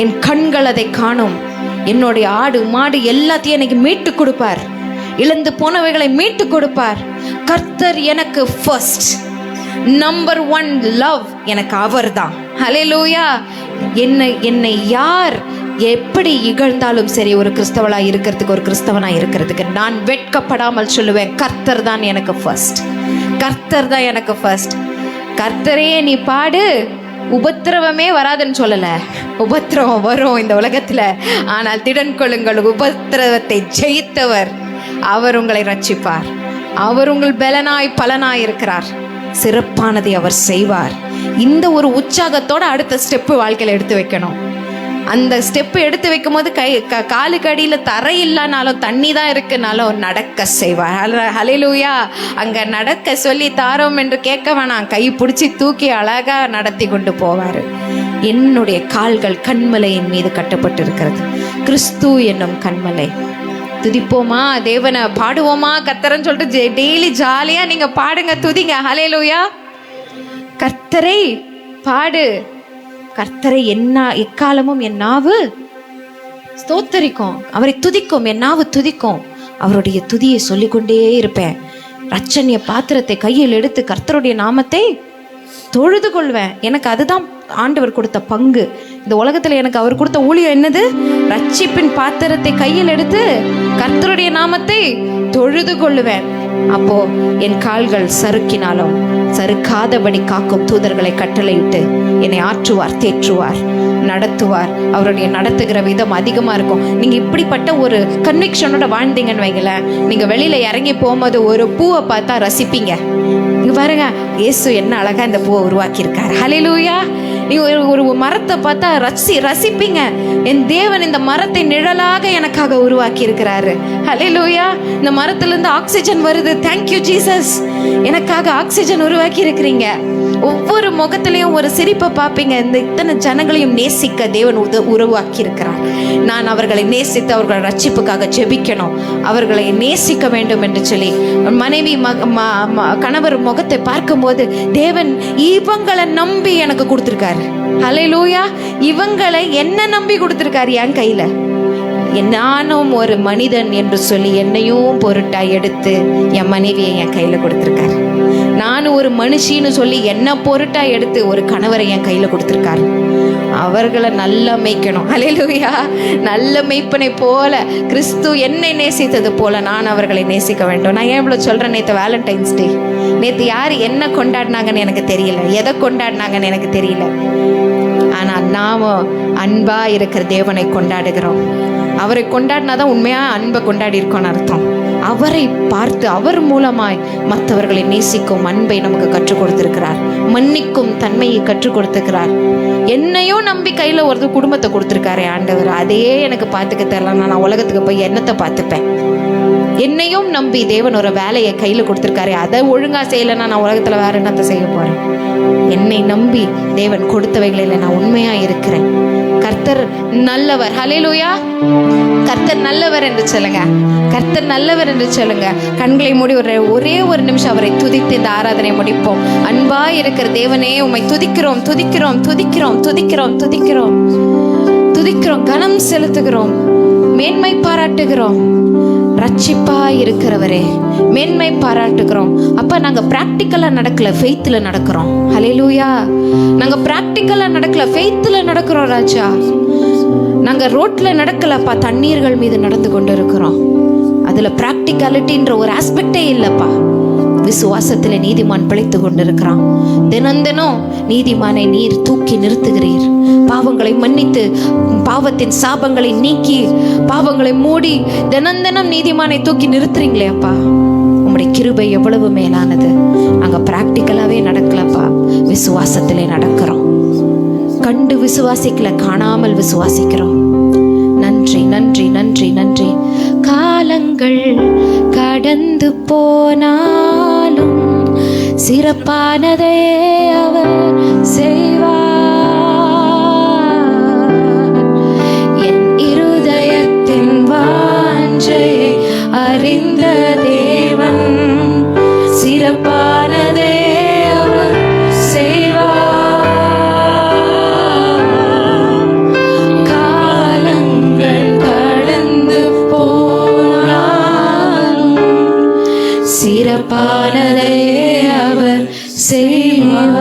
என் கண்கள் அதை காணும். என்னுடைய ஆடு மாடு எல்லாத்தையும் எனக்கு மீட்டு கொடுப்பார். இழந்து போனவைகளை மீட்டு கொடுப்பார். கர்த்தர் எனக்கு ஃபர்ஸ்ட், நம்பர் 1 லவ் எனக்கு அவர் தான். ஹல்லேலூயா. என்னை யார் எப்படி இகழ்ந்தாலும் சரி, ஒரு கிறிஸ்தவளா இருக்கிறதுக்கு, ஒரு கிறிஸ்தவனா இருக்கிறதுக்கு நான் வெட்கப்படாமல் சொல்லுவேன், கர்த்தர் தான் எனக்கு ஃபர்ஸ்ட். கர்த்தர் தான் எனக்கு ஃபர்ஸ்ட். கர்த்தரே நீ பாடு, உபத்திரவமே வராதுன்னு சொல்லல. உபத்திரவம் வரும் இந்த உலகத்துல, ஆனால் திடன் கொள்ளுங்கள், உபத்திரவத்தை ஜெயித்தவர் அவர் உங்களை ரட்சிப்பார். அவர் உங்கள் பலனாய் பலனாய் இருக்கிறார். சிறப்பானதை அவர் செய்வார். இந்த ஒரு உற்சாகத்தோட அடுத்த ஸ்டெப்பு வாழ்க்கையில எடுத்து வைக்கணும். அந்த ஸ்டெப்பு எடுத்து வைக்கும் போது காலுக்கு அடியில் தரை இல்லைனாலும், தண்ணி தான் இருக்குனாலும் நடக்க செய்வார். ஹல்லேலூயா. அங்க நடக்க சொல்லி தாரோம் என்று கேட்க வேணாம், கை பிடிச்சி தூக்கி அழகா நடத்தி கொண்டு போவார். என்னுடைய கால்கள் கண்மலையின் மீது கட்டப்பட்டு இருக்கிறது, கிறிஸ்து என்னும் கண்மலை. துதிப்போமா, தேவனை பாடுவோமா, கர்த்தர்னு சொல்லிட்டு டெய்லி ஜாலியா நீங்க பாடுங்க, துதிங்க. ஹல்லேலூயா. கர்த்தரை பாடு. கர்த்தரை எக்காலமும் என் நாவு ஸ்தோத்தரிக்கும், அவரை துதிக்கும், என் நாவு துதிக்கும். அவருடைய துதியை சொல்லிக்கொண்டே இருப்பேன். ரட்சணிய பாத்திரத்தை கையில் எடுத்து கர்த்தருடைய நாமத்தை தொழுது கொள்வேன். எனக்கு அதுதான் ஆண்டவர் கொடுத்த பங்கு. இந்த உலகத்துல எனக்கு அவர் கொடுத்த ஊழியம் என்னது? ரட்சிப்பின் பாத்திரத்தை கையில் எடுத்து கர்த்தருடைய நாமத்தை தொழுது கொள்ளுவேன். அப்போ என் கால்கள் சறுக்கினாலும் சறுக்காதபடி காக்கும் தூதர்களை கட்டளையிட்டு என்னை ஆற்றுவார், தேற்றுவார். நடத்துவார். அவருடைய நடத்துகிற விதம் அதிகமாக இருக்கும். நீங்கள் இப்படிப்பட்ட ஒரு கன்விக்ஷனோட வாழ்ந்தீங்கன்னு வைங்களேன், நீங்கள் வெளியில் இறங்கி போகும்போது ஒரு பூவை பார்த்தா ரசிப்பீங்க. இங்கே பாருங்க, இயேசு என்ன அழகாக இந்த பூவை உருவாக்கியிருக்காரு. ஹல்லேலூயா. நீங்கள் ஒரு மரத்தை பார்த்தா ரசிப்பீங்க. என் தேவன் இந்த மரத்தை நிழலாக எனக்காக உருவாக்கி இருக்கிறாரு. ஹல்லேலூயா. இந்த மரத்திலிருந்து ஆக்சிஜன் வருது. தேங்க்யூ ஜீசஸ், எனக்காக ஆக்சிஜன் உருவாக்கி இருக்கிறீங்க. ஒவ்வொரு முகத்திலையும் ஒரு சிரிப்பை பார்ப்பீங்க. இந்த இத்தனை ஜனங்களையும் நேசிக்க தேவன் உருவாக்கி இருக்கிறார். நான் அவர்களை நேசித்து அவர்கள் ரட்சிப்புக்காக ஜெபிக்கணும், அவர்களை நேசிக்க வேண்டும் என்று சொல்லி மனைவி கணவர் முகத்தை பார்க்கும்போது தேவன் இவங்களை நம்பி எனக்கு கொடுத்துருக்காரு. ஹல்லேலூயா. இவங்களை என்ன நம்பி கொடுத்துருக்காரு என் கையில. நானும் ஒரு மனிதன் என்று சொல்லி என்னையும் பொருட்டாய் எடுத்து என் மனைவியை என் கையில கொடுத்துருக்காரு. நானும் ஒரு மனுஷின்னு சொல்லி என்ன பொருட்டா எடுத்து ஒரு கணவரை என் கையில கொடுத்துருக்காரு. அவர்களை நல்லா மேய்க்கணும். ஹல்லேலூயா. நல்ல மேய்ப்பனை போல கிறிஸ்து என்னை நேசித்தது போல நான் அவர்களை நேசிக்க வேண்டும். நான் ஏன் இவ்வளவு சொல்றேன், நேற்று வேலண்டைன்ஸ் டே, நேற்று யார் என்ன கொண்டாடினாங்கன்னு எனக்கு தெரியல, எதை கொண்டாடினாங்கன்னு எனக்கு தெரியல. ஆனால் நாம அன்பா இருக்கிற தேவனை கொண்டாடுகிறோம். அவரை கொண்டாடினாதான் உண்மையா அன்பை கொண்டாடி இருக்கோன்னு அர்த்தம். அவரை பார்த்து அவர் மூலமாய் மற்றவர்களை நேசிக்கும் அன்பை நமக்கு கற்றுக் கொடுத்திருக்கிறார். மன்னிக்கும் தன்மையை கற்றுக் கொடுத்திருக்கிறார். என்னையும் நம்பி கையில ஒரு குடும்பத்தை கொடுத்திருக்காரு ஆண்டவர். அதையே எனக்கு பார்த்துக்க தெரியல, நான் உலகத்துக்கு போய் என்னத்தை பார்த்துப்பேன். என்னையும் நம்பி தேவன் ஒரு வேலையை கையில கொடுத்திருக்காரு. அதை ஒழுங்கா செய்யலைன்னா நான் உலகத்துல வேற என்னத்தை செய்ய போறேன். என்னை நம்பி தேவன் கொடுத்தவைகளில் நான் உண்மையா இருக்கிறேன். கர்த்தர் நல்லவர். ஹல்லேலூயா. கர்த்தர் நல்லவர் என்று சொல்லுங்க. கர்த்தர் நல்லவர் என்று சொல்லுங்க. கண்களை மூடி ஒரே ஒரு நிமிஷம் அவரை துதித்து இந்த ஆராதனை முடிப்போம். அன்பா இருக்கிற தேவனே, உம்மை துதிக்கிறோம், துதிக்கிறோம், துதிக்கிறோம், துதிக்கிறோம், துதிக்கிறோம், துதிக்கிறோம், கனம் செலுத்துகிறோம், மேன்மை பாராட்டுகிறோம். ரட்சிப்பா இருக்கிறவரே மேன்மை பாராட்டுகிறோம். அப்ப நாங்க பிராக்டிக்கலா நடக்கல, ஃபெய்த்ல நடக்கிறோம். ஹல்லேலூயா. நாங்க பிராக்டிக்கலா நடக்கல, ஃபெய்த்ல நடக்கிறோம் ராஜா. நாங்க ரோட்ல நடக்கலப்பா, தண்ணீர்கள் மீது நடந்து கொண்டு இருக்கிறோம். அதுல பிராக்டிகாலிட்டின்ற ஒரு ஆஸ்பெக்டே இல்லப்பா. விசுவாசத்துல நீதிமான் பிழைத்து கொண்டிருக்கிறான். தினம் நீதிமானை நீர் தூக்கி நிறுத்துகிறீர். பாவங்களை மன்னித்து, பாவத்தின் சாபங்களை நீக்கி, பாவங்களை மூடி தினம் நீதிமானை தூக்கி நிறுத்துறீங்களே அப்பா. உம்முடைய கிருபை எவ்வளவு மேலானது. நாங்க பிராக்டிக்கலாவே நடக்கலப்பா, விசுவாசத்திலே நடக்கிறோம். கண்டு விசுவாசிக்கல, காணாமல் விசுவாசிக்கிறோம். நன்றி, நன்றி, நன்றி, நன்றி. காலங்கள் கடந்து போனாலும் சிறப்பானதே அவர் செய்வார். என் இருதயத்தின் வாஞ்சை அறிந்த தேவன் சிறப்பானதே அவர் செய்வார். சிறப்பானதே அவர் செய்வார்.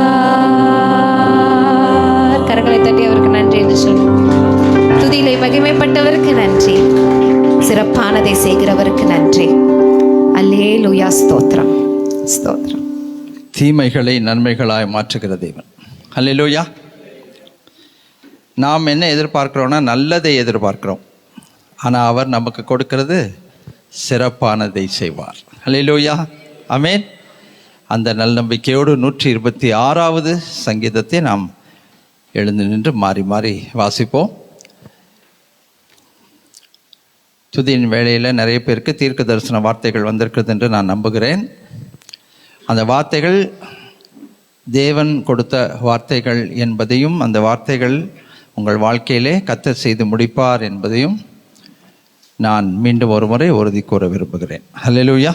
கரங்களை தட்டி அவருக்கு நன்றி என்று சொல்லுவோம். துதியிலே மகிமைப்பட்டவருக்கு நன்றி, சிறப்பானதை செய்கிறவருக்கு நன்றி. அல்லேலூயா. ஸ்தோத்திரம், ஸ்தோத்திரம். தீமைகளை நன்மைகளாய் மாற்றுகிற தேவன். அல்லேலூயா. நாம் என்ன எதிர்பார்க்கிறோன்னா நல்லதை எதிர்பார்க்கிறோம். ஆனால் அவர் நமக்கு கொடுக்கிறது சிறப்பானதை செய்வார். அல்லேலூயா. ஆமென். அந்த நல்நம்பிக்கையோடு 126வது சங்கீதத்தை நாம் எழுந்து நின்று மாறி மாறி வாசிப்போம். துதியின் வேளையில் நிறைய பேருக்கு தீர்க்க தரிசன வார்த்தைகள் வந்திருக்கிறது என்று நான் நம்புகிறேன். அந்த வார்த்தைகள் தேவன் கொடுத்த வார்த்தைகள் என்பதையும், அந்த வார்த்தைகள் உங்கள் வாழ்க்கையிலே கர்த்தர் செய்து முடிப்பார் என்பதையும் நான் மீண்டும் ஒரு முறை உறுதி கூற விரும்புகிறேன். அல்லேலூயா.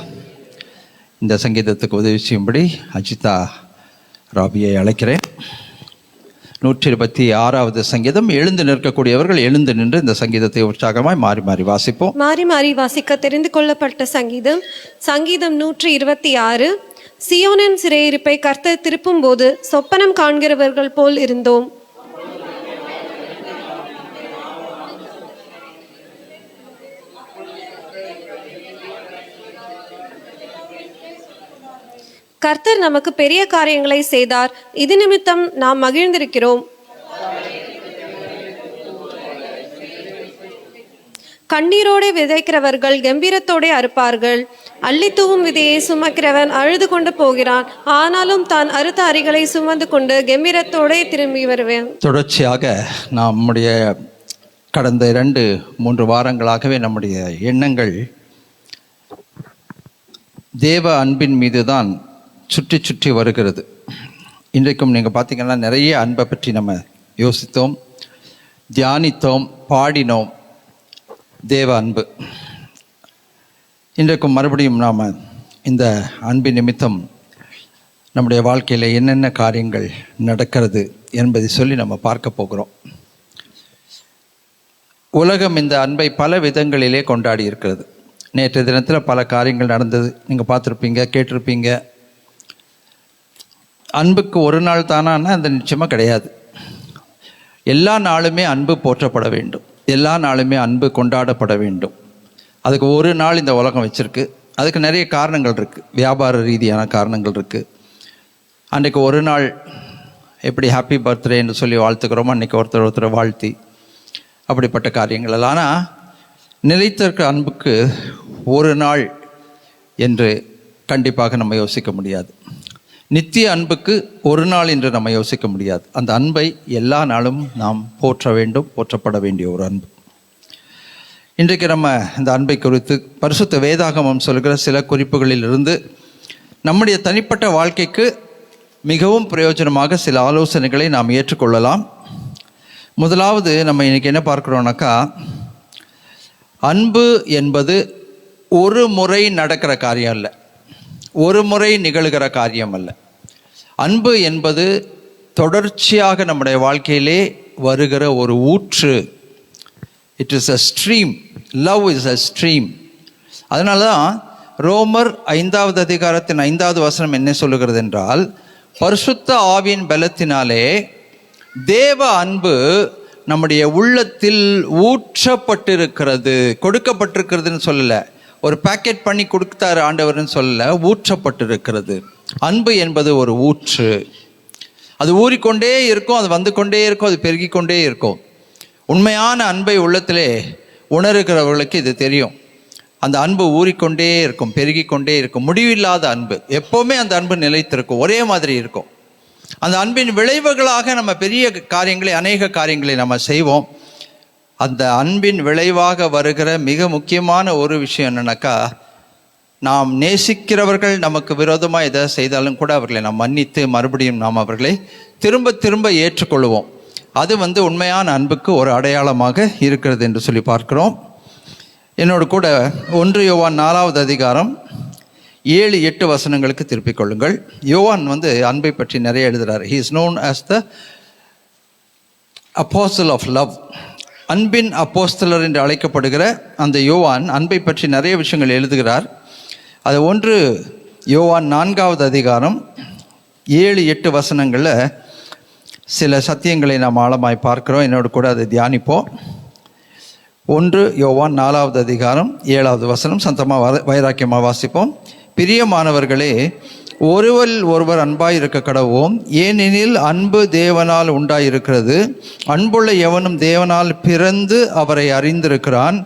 இந்த சங்கீதத்துக்கு உதவி செய்யும்படி அஜிதா ராபியை அழைக்கிறேன். 126வது சங்கீதம். எழுந்து நிற்கக்கூடியவர்கள் எழுந்து நின்று இந்த சங்கீதத்தை உற்சாகமாய் மாறி மாறி வாசிப்போம். மாறி மாறி வாசிக்க தெரிந்து கொள்ளப்பட்ட சங்கீதம். சங்கீதம் 126. சியோனின் சிறையிருப்பை கர்த்தர் திருப்பும் போது சொப்பனம் காண்கிறவர்கள் போல் இருந்தோம். கர்த்தர் நமக்கு பெரிய காரியங்களை செய்தார், இது நிமித்தம் நாம் மகிழ்ந்திருக்கிறோம். கண்ணீரோடே விதைக்கிறவர்கள் கம்பீரத்தோடே அறுப்பார்கள். அள்ளித்தூவும் விதையை சுமக்கிறவன் அழுது கொண்டு போகிறான், ஆனாலும் தான் அறுத்த அரிகளை சுமந்து கொண்டு கம்பீரத்தோடே திரும்பி வருவேன். தொடர்ச்சியாக நம்முடைய கடந்த 2-3 வாரங்களாகவே நம்முடைய எண்ணங்கள் தேவ அன்பின் மீது தான் சுற்றி சுற்றி வருகிறது. இன்றைக்கும் நீங்கள் பார்த்தீங்கன்னா நிறைய அன்பை பற்றி நம்ம யோசித்தோம், தியானித்தோம், பாடினோம். தேவ அன்பு. இன்றைக்கும் மறுபடியும் நாம் இந்த அன்பின் நிமித்தம் நம்முடைய வாழ்க்கையில் என்னென்ன காரியங்கள் நடக்கிறது என்பதை சொல்லி நம்ம பார்க்க போகிறோம். உலகம் இந்த அன்பை பல விதங்களிலே கொண்டாடி இருக்கிறது. நேற்று தினத்தில் பல காரியங்கள் நடந்தது, நீங்கள் பார்த்துருப்பீங்க, கேட்டிருப்பீங்க. அன்புக்கு ஒரு நாள் தானான்னா அந்த நிச்சயமாக கிடையாது. எல்லா நாளுமே அன்பு போற்றப்பட வேண்டும், எல்லா நாளுமே அன்பு கொண்டாடப்பட வேண்டும். அதுக்கு ஒரு நாள் இந்த உலகம் வச்சுருக்கு. அதுக்கு நிறைய காரணங்கள் இருக்குது, வியாபார ரீதியான காரணங்கள் இருக்குது. அன்றைக்கு ஒரு நாள் எப்படி ஹாப்பி பர்த்டேன்னு சொல்லி வாழ்த்துக்கிறோமோ அன்றைக்கி ஒருத்தர் வாழ்த்தி அப்படிப்பட்ட காரியங்கள் எல்லாம். ஆனால் நிலைத்திருக்க அன்புக்கு ஒரு நாள் என்று கண்டிப்பாக நம்ம யோசிக்க முடியாது. நித்திய அன்புக்கு ஒரு நாள் என்று நம்ம யோசிக்க முடியாது. அந்த அன்பை எல்லா நாளும் நாம் போற்ற வேண்டும், போற்றப்பட வேண்டிய ஒரு அன்பு. இன்றைக்கு நம்ம இந்த அன்பை குறித்து பரிசுத்த வேதாகமம் சொல்கிற சில குறிப்புகளிலிருந்து நம்முடைய தனிப்பட்ட வாழ்க்கைக்கு மிகவும் பிரயோஜனமாக சில ஆலோசனைகளை நாம் ஏற்றுக்கொள்ளலாம். முதலாவது நம்ம இன்றைக்கி என்ன பார்க்குறோம்னாக்கா, அன்பு என்பது ஒரு முறை நடக்கிற காரியம் இல்லை, ஒரு முறை நிகழ்கிற காரியம் அல்ல. அன்பு என்பது தொடர்ச்சியாக நம்முடைய வாழ்க்கையிலே வருகிற ஒரு ஊற்று. It is a stream. Love is a stream. அதனால தான் ரோமர் 5வது அதிகாரத்தின் 5வது வசனம் என்ன சொல்லுகிறது என்றால், பரிசுத்த ஆவியின் பலத்தினாலே தேவ அன்பு நம்முடைய உள்ளத்தில் ஊற்றப்பட்டிருக்கிறது. கொடுக்கப்பட்டிருக்கிறதுன்னு சொல்லலை, ஒரு பேக்கெட் பண்ணி கொடுத்தாரு ஆண்டவர்னு சொல்லலை, ஊற்றப்பட்டிருக்கிறது. அன்பு என்பது ஒரு ஊற்று. அது ஊறிக்கொண்டே இருக்கும், அது வந்து கொண்டே இருக்கும், அது பெருகி கொண்டே இருக்கும். உண்மையான அன்பை உள்ளத்திலே உணர்கிறவர்களுக்கு இது தெரியும். அந்த அன்பு ஊறிக்கொண்டே இருக்கும், பெருகி கொண்டே இருக்கும். முடிவில்லாத அன்பு, எப்போவுமே அந்த அன்பு நிலைத்திருக்கும், ஒரே மாதிரி இருக்கும். அந்த அன்பின் விளைவுகளாக நம்ம பெரிய காரியங்களை, அநேக காரியங்களை நம்ம செய்வோம். அந்த அன்பின் விளைவாக வருகிற மிக முக்கியமான ஒரு விஷயம் என்னன்னாக்கா, நாம் நேசிக்கிறவர்கள் நமக்கு விரோதமாக எதை செய்தாலும் கூட அவர்களை நாம் மன்னித்து மறுபடியும் நாம் அவர்களை திரும்ப திரும்ப ஏற்றுக்கொள்வோம். அது உண்மையான அன்புக்கு ஒரு அடையாளமாக இருக்கிறது என்று சொல்லி பார்க்கிறோம். என்னோடு கூட 1 யோவான் 4வது அதிகாரம் 7-8 வசனங்களுக்கு திருப்பிக் கொள்ளுங்கள். யோவான் அன்பை பற்றி நிறைய எழுதுகிறார். He is known as the apostle of love. அன்பின் அப்போஸ்தலர் என்று அழைக்கப்படுகிற அந்த யோவான் அன்பை பற்றி நிறைய விஷயங்கள் எழுதுகிறார். அது 1 யோவான் 4வது அதிகாரம் 7-8 வசனங்களில் சில சத்தியங்களை நாம் ஆழமாய் பார்க்கிறோம். என்னோடு கூட அதை தியானிப்போம். 1 யோவான் 4வது அதிகாரம் 7வது வசனம் சந்தமாக வைராக்கியமாக வாசிப்போம். பிரியமானவர்களே, ஒருவர் அன்பாய் இருக்க கடவோம், ஏனெனில் அன்பு தேவனால் உண்டாயிருக்கிறது. அன்புள்ள எவனும் தேவனால் பிறந்து அவரை அறிந்திருக்கிறான்.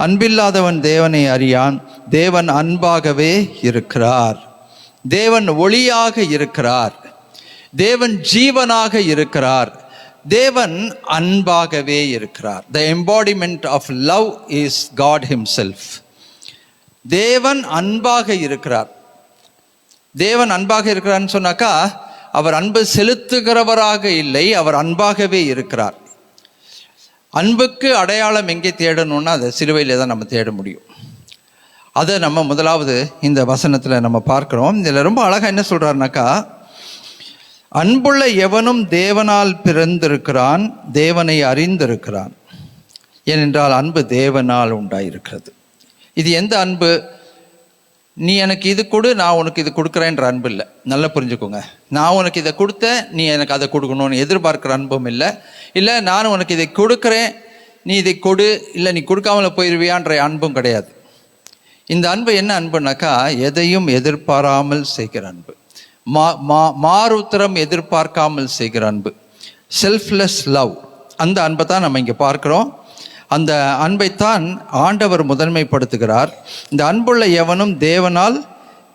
அன்பில்லாதவன் தேவனை அறியான். தேவன் அன்பாகவே இருக்கிறார். தேவன் ஒளியாக இருக்கிறார். தேவன் ஜீவனாக இருக்கிறார். தேவன் அன்பாகவே இருக்கிறார். The embodiment of love is God himself. தேவன் அன்பாக இருக்கிறார். தேவன் அன்பாக இருக்கிறார்னு சொன்னாக்கா, அவர் அன்பு செலுத்துகிறவராக இல்லை, அவர் அன்பாகவே இருக்கிறார். அன்புக்கு அடையாளம் எங்கே தேடணும்னா அதை சிலுவையில் தான் நம்ம தேட முடியும். அதை நம்ம முதலாவது இந்த வசனத்தில் நம்ம பார்க்குறோம். இதில் ரொம்ப அழகாக என்ன சொல்கிறாருனாக்கா, அன்புள்ள எவனும் தேவனால் பிறந்திருக்கிறான், தேவனை அறிந்திருக்கிறான். ஏனென்றால் அன்பு தேவனால் உண்டாயிருக்கிறது. இது எந்த அன்பு? நீ எனக்கு இது கொடு, நான் உனக்கு இது கொடுக்குறேன்ற அன்பு இல்லை. நல்லா புரிஞ்சுக்கோங்க. நான் உனக்கு இதை கொடுத்தேன், நீ எனக்கு அதை கொடுக்கணும்னு எதிர்பார்க்குற அன்பும் இல்லை. இல்லை நான் உனக்கு இதை கொடுக்குறேன், நீ இதை கொடு, இல்லை நீ கொடுக்காமல போயிடுவியான்ற அன்பும் கிடையாது. இந்த அன்பு என்ன அன்புனாக்கா, எதையும் எதிர்பாராமல் செய்கிற அன்பு, மாறுத்தரம் எதிர்பார்க்காமல் செய்கிற அன்பு, செல்ஃப்லெஸ் லவ். அந்த அன்பை தான் நம்ம இங்கே பார்க்குறோம். அந்த அன்பைத்தான் ஆண்டவர் முதன்மைப்படுத்துகிறார். இந்த அன்புள்ள எவனும் தேவனால்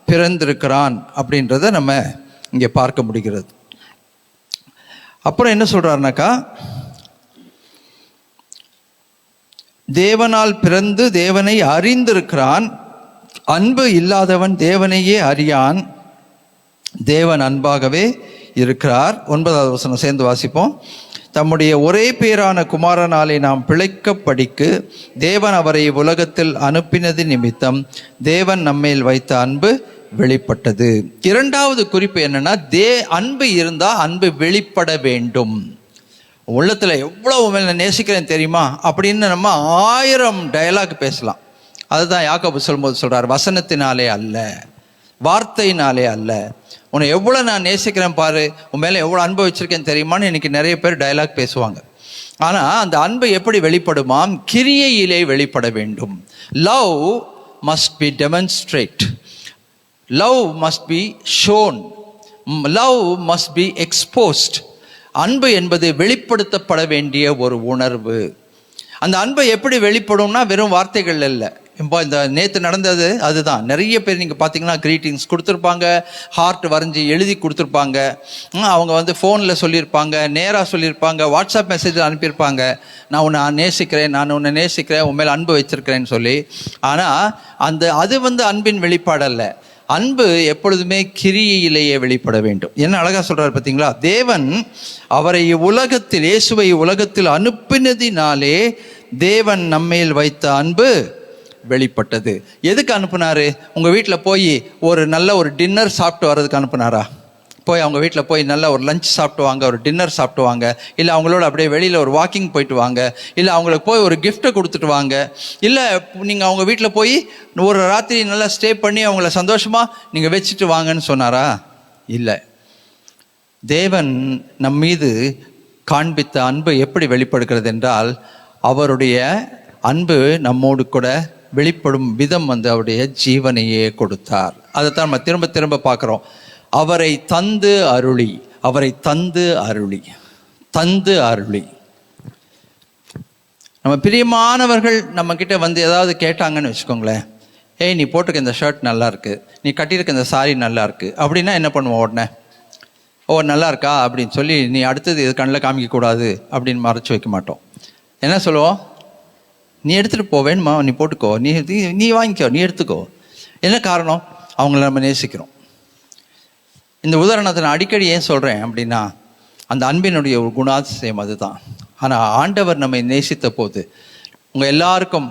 பிறந்திருக்கிறான் அப்படின்றத நம்ம இங்கே பார்க்க முடிகிறது. அப்புறம் என்ன சொல்றாருனாக்கா, தேவனால் பிறந்து தேவனை அறிந்திருக்கிறான். அன்பு இல்லாதவன் தேவனையே அறியான். தேவன் அன்பாகவே இருக்கிறார். 9வது வசனம் சேர்ந்து வாசிப்போம். தம்முடைய ஒரே பேரான குமாரனாலே நாம் பிழைக்கப்படிக்கு தேவன் அவரை உலகத்தில் அனுப்பினது நிமித்தம் தேவன் நம்மேல் வைத்த அன்பு வெளிப்பட்டது. இரண்டாவது குறிப்பு என்னன்னா, அன்பு இருந்தா அன்பு வெளிப்பட வேண்டும். உள்ளத்துல எவ்வளவு மேல நேசிக்கிறேன் தெரியுமா அப்படின்னு நம்ம 1000 டயலாக் பேசலாம். அதுதான் யாக்கோபு சொல்லும்போது சொல்றார், வசனத்தினாலே அல்ல, வார்த்தையினாலே அல்ல. உன்னை எவ்வளோ நான் நேசிக்கிறேன் பாரு, உன் மேலே எவ்வளோ அன்பு வச்சிருக்கேன் தெரியுமான்னு இன்னைக்கு நிறைய பேர் டயலாக் பேசுவாங்க. ஆனால் அந்த அன்பு எப்படி வெளிப்படுமாம்? கிரியையிலே வெளிப்பட வேண்டும். Love must be demonstrate, love must be shown, love must be exposed. அன்பு என்பது வெளிப்படுத்தப்பட வேண்டிய ஒரு உணர்வு. அந்த அன்பை எப்படி வெளிப்படும்னா வெறும் வார்த்தைகள் இல்லை. இப்போ இந்த நேற்று நடந்தது அதுதான். நிறைய பேர் நீங்கள் பார்த்தீங்கன்னா க்ரீட்டிங்ஸ் கொடுத்துருப்பாங்க, ஹார்ட் வரைஞ்சி எழுதி கொடுத்துருப்பாங்க, அவங்க வந்து ஃபோனில் சொல்லியிருப்பாங்க, நேராக சொல்லியிருப்பாங்க, வாட்ஸ்அப் மெசேஜில் அனுப்பியிருப்பாங்க, நான் உன்னை நேசிக்கிறேன், நான் உன்னை நேசிக்கிறேன், உன் மேலே அன்பு வச்சிருக்கிறேன்னு சொல்லி. ஆனால் அது வந்து அன்பின் வெளிப்பாடு அல்ல. அன்பு எப்பொழுதுமே கிரியையிலேயே வெளிப்பட வேண்டும். என்ன அழகா சொல்றாரு பார்த்தீங்களா? தேவன் அவரை உலகத்தில், இயேசுவை உலகத்தில் அனுப்பினதினாலே தேவன் நம்மேல் வைத்த அன்பு வெளிப்பட்டது. எதுக்கு அனுப்புனாரு? உங்க வீட்டில் போய் ஒரு நல்ல ஒரு டின்னர் சாப்பிட்டு வர்றதுக்கு அனுப்புனாரா? போய் அவங்க வீட்டில் போய் நல்ல ஒரு லஞ்ச் சாப்பிட்டு வாங்க, ஒரு டின்னர் சாப்பிட்டு வாங்க, இல்லை அவங்களோட அப்படியே வெளியில் ஒரு வாக்கிங் போயிட்டு வாங்க, இல்லை அவங்களுக்கு போய் ஒரு கிஃப்ட்டை கொடுத்துட்டு வாங்க, இல்லை நீங்கள் அவங்க வீட்டில் போய் ஒரு ராத்திரி நல்லா ஸ்டே பண்ணி அவங்கள சந்தோஷமாக நீங்கள் வச்சுட்டு வாங்கன்னு சொன்னாரா? இல்லை. தேவன் நம் மீது காண்பித்த அன்பு எப்படி வெளிப்படுகிறது என்றால், அவருடைய அன்பு நம்மோடு கூட வெளிப்படும் விதம் வந்து அவருடைய ஜீவனையே கொடுத்தார். அதைத்தான் நம்ம திரும்ப திரும்ப பார்க்குறோம். அவரை தந்து அருளி, அவரை தந்து அருளி, தந்து அருளி. நம்ம பிரியமானவர்கள் நம்ம கிட்ட வந்து ஏதாவது கேட்டாங்கன்னு வச்சுக்கோங்களேன், ஏய் நீ போட்டிருக்க இந்த ஷர்ட் நல்லா இருக்கு, நீ கட்டியிருக்க இந்த சாரி நல்லா இருக்கு அப்படின்னா என்ன பண்ணுவோம்? உடனே ஓ நல்லா இருக்கா அப்படின்னு சொல்லி நீ அடுத்தது இது கண்ணில் காமிக்கக்கூடாது அப்படின்னு மறைச்சி வைக்க மாட்டோம். என்ன சொல்லுவோம்? நீ எடுத்துகிட்டு போவேன்மா, நீ போட்டுக்கோ, நீ வாங்கிக்கோ, நீ எடுத்துக்கோ. என்ன காரணம்? அவங்கள நம்ம நேசிக்கிறோம். இந்த உதாரணத்தை நான் அடிக்கடி ஏன் சொல்கிறேன் அப்படின்னா, அந்த அன்பினுடைய ஒரு குணாதிசயம் அதுதான். ஆனால் ஆண்டவர் நம்மை நேசித்த போது, உங்கள் எல்லாருக்கும்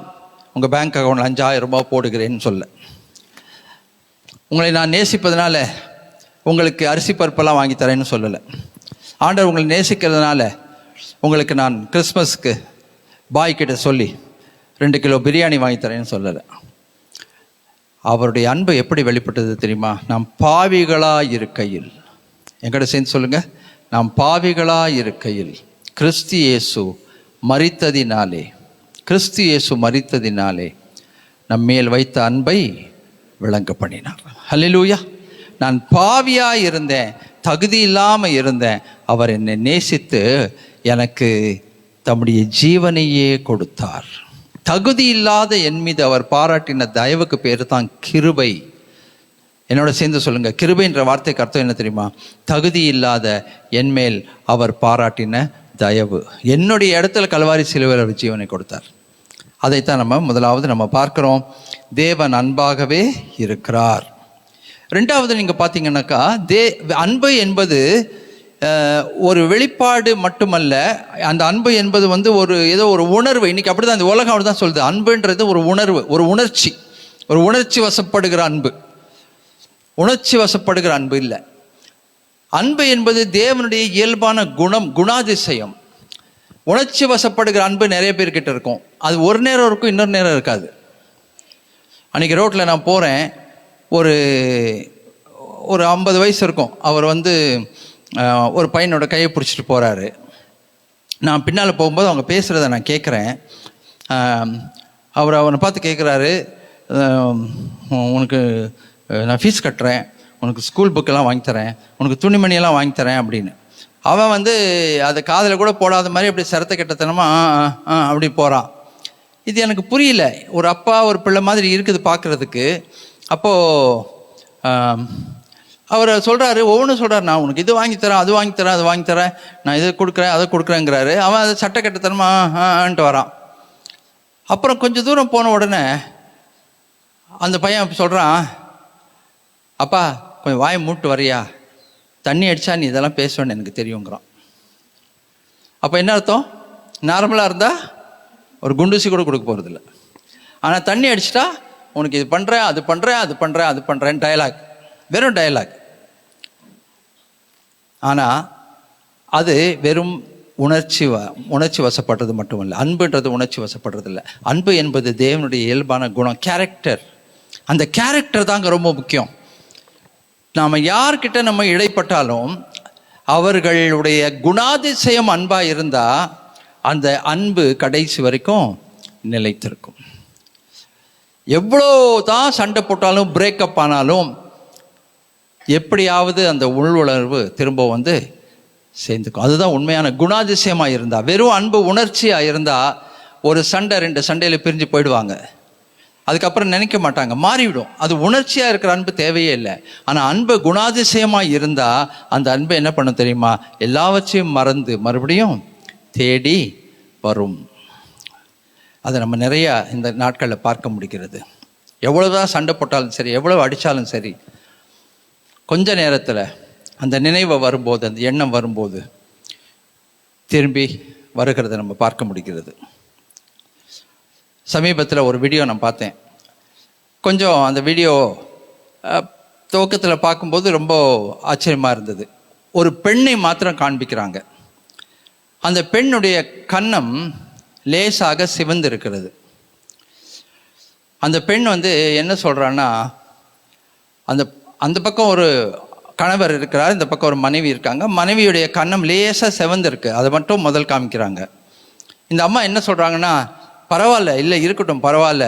உங்கள் பேங்க் அக்கௌண்ட்டில் 5000 ரூபாய் போடுகிறேன்னு சொல்ல, உங்களை நான் நேசிப்பதனால உங்களுக்கு அரிசி பருப்பெல்லாம் வாங்கி தரேன்னு சொல்லலை. ஆண்டவர் உங்களை நேசிக்கிறதுனால உங்களுக்கு நான் கிறிஸ்மஸ்க்கு பாய்கிட்ட சொல்லி 2 கிலோ பிரியாணி வாங்கி தரேன்னு சொல்லலை. அவருடைய அன்பு எப்படி வெளிப்பட்டது தெரியுமா? நாம் பாவிகளாக இருக்கையில், என்கிட்ட சேர்ந்து சொல்லுங்க, நாம் பாவிகளாக இருக்கையில் கிறிஸ்து இயேசு மரித்ததினாலே, கிறிஸ்து இயேசு மரித்ததினாலே நம்மேல் வைத்த அன்பை விளங்க பண்ணினார். ஹல்லேலூயா. நான் பாவியாக இருந்தேன், தகுதி இல்லாமல் இருந்தேன், அவர் என்னை நேசித்து எனக்கு தம்முடைய ஜீவனையே கொடுத்தார். தகுதி இல்லாத என் மீது அவர் பாராட்டின தயவுக்கு பேர் தான் கிருபை. என்னோட சேர்ந்து சொல்லுங்க, கிருபைன்ற வார்த்தைக்கு அர்த்தம் என்ன தெரியுமா? தகுதி இல்லாத என் மேல் அவர் பாராட்டின தயவு. என்னுடைய இடத்துல கல்வாரி சிலுவையில் அவர் ஜீவனை கொடுத்தார். அதைத்தான் முதலாவது நம்ம பார்க்கிறோம். தேவன் அன்பாகவே இருக்கிறார். ரெண்டாவது நீங்க பார்த்தீங்கன்னாக்கா, அன்பு என்பது ஒரு வெளிப்பாடு மட்டுமல்ல. அந்த அன்பு என்பது வந்து ஏதோ ஒரு உணர்வு. இன்னைக்கு அப்படிதான் இந்த உலகம் அப்படிதான் சொல்லுது. அன்புன்றது ஒரு உணர்வு, ஒரு உணர்ச்சி, ஒரு உணர்ச்சி வசப்படுகிற அன்பு. உணர்ச்சி வசப்படுகிற அன்பு இல்லை. அன்பு என்பது தேவனுடைய இயல்பான குணாதிசயம். உணர்ச்சி வசப்படுகிற அன்பு நிறைய பேர்கிட்ட இருக்கும். அது ஒரு நேரம் இருக்கும், இன்னொரு நேரம் இருக்காது. அன்னைக்கு ரோட்டில் நான் போகிறேன், ஒரு 50 வயசு இருக்கும். அவர் ஒரு பையனோட கையை பிடிச்சிட்டு போகிறாரு. நான் பின்னால் போகும்போது அவங்க பேசுகிறத நான் கேட்குறேன். அவனை பார்த்து கேட்குறாரு, உனக்கு நான் ஃபீஸ் கட்டுறேன், உனக்கு ஸ்கூல் புக்கெல்லாம் வாங்கி தரேன், உனக்கு துணிமணியெல்லாம் வாங்கி தரேன் அப்படின்னு. அவன் அதை காதில் கூட போடாத மாதிரி அப்படி சிரத்தை கெட்டத்தனமா அப்படி போகிறான். இது எனக்கு புரியல. ஒரு அப்பா ஒரு பிள்ளை மாதிரி இருக்குது பார்க்குறதுக்கு. அப்போது அவர் சொல்கிறாரு, ஒவ்வொன்றும் சொல்கிறார், நான் உனக்கு இது வாங்கித்தரேன், அது வாங்கித்தரேன், அது வாங்கித்தரேன், நான் இதை கொடுக்குறேன், அதை கொடுக்குறேங்கிறாரு. அவன் அதை சட்டை கட்டத்தனமான்ட்டு வரான். அப்புறம் கொஞ்சம் தூரம் போன உடனே அந்த பையன் சொல்கிறான், அப்பா கொஞ்சம் வாயை மூட்டு வரியா, தண்ணி அடித்தா நீ இதெல்லாம் பேசுவேன்னு எனக்கு தெரியுங்கிறான். அப்போ என்ன அர்த்தம்? நார்மலாக இருந்தால் ஒரு குண்டூசி கூட கொடுக்க போகிறதில்ல. ஆனால் தண்ணி அடிச்சிட்டா உனக்கு இது பண்ணுறேன், அது பண்ணுறேன், அது பண்ணுறேன், அது பண்ணுறேன், டயலாக், வெறும் டயலாக். ஆனால் அது வெறும் உணர்ச்சி வசப்படுறது மட்டும் இல்லை. அன்புன்றது உணர்ச்சி வசப்படுறது இல்லை. அன்பு என்பது தேவனுடைய இயல்பான குணம், கேரக்டர். அந்த கேரக்டர் தாங்க ரொம்ப முக்கியம். நாம் யார்கிட்ட நம்ம இடைப்பட்டாலும் அவர்களுடைய குணாதிசயம் அன்பாக இருந்தால் அந்த அன்பு கடைசி வரைக்கும் நிலைத்திருக்கும். எவ்வளோ தான் சண்டை போட்டாலும், பிரேக்கப் ஆனாலும், எப்படியாவது அந்த உள்வுணர்வு திரும்ப வந்து சேர்ந்துக்கும். அதுதான் உண்மையான குணாதிசயமாக இருந்தால். வெறும் அன்பு உணர்ச்சியாக இருந்தால் ஒரு சண்டை 2 சண்டையில் பிரிஞ்சு போயிடுவாங்க. அதுக்கப்புறம் நினைக்க மாட்டாங்க, மாறிவிடும். அது உணர்ச்சியாக இருக்கிற அன்பு தேவையே இல்லை. ஆனால் அன்பு குணாதிசயமாக இருந்தால் அந்த அன்பை என்ன பண்ண தெரியுமா? எல்லாவற்றையும் மறந்து மறுபடியும் தேடி வரும். அதை நம்ம நிறையா இந்த நாட்களில் பார்க்க முடிகிறது. எவ்வளோதான் சண்டை போட்டாலும் சரி, எவ்வளோ அடித்தாலும் சரி, கொஞ்ச நேரத்தில் அந்த நினைவை வரும்போது, அந்த எண்ணம் வரும்போது திரும்பி வருகிறத நம்ம பார்க்க முடிகிறது. சமீபத்தில் ஒரு வீடியோ நான் பார்த்தேன். கொஞ்சம் அந்த வீடியோ துவக்கத்தில் பார்க்கும்போது ரொம்ப ஆச்சரியமாக இருந்தது. ஒரு பெண்ணை மாத்திரம் காண்பிக்கிறாங்க. அந்த பெண்ணுடைய கன்னம் லேசாக சிவந்து இருக்கிறது. அந்த பெண் வந்து என்ன சொல்கிறான்னா, அந்த பக்கம் ஒரு கணவர் இருக்கிறார், இந்த பக்கம் ஒரு மனைவி இருக்காங்க. மனைவியுடைய கன்னம் லேசாக சிவந்திருக்கு, அதை மட்டும் முதல் காமிக்கிறாங்க. இந்த அம்மா என்ன சொல்கிறாங்கன்னா, பரவாயில்ல, இல்லை இருக்கட்டும், பரவாயில்ல,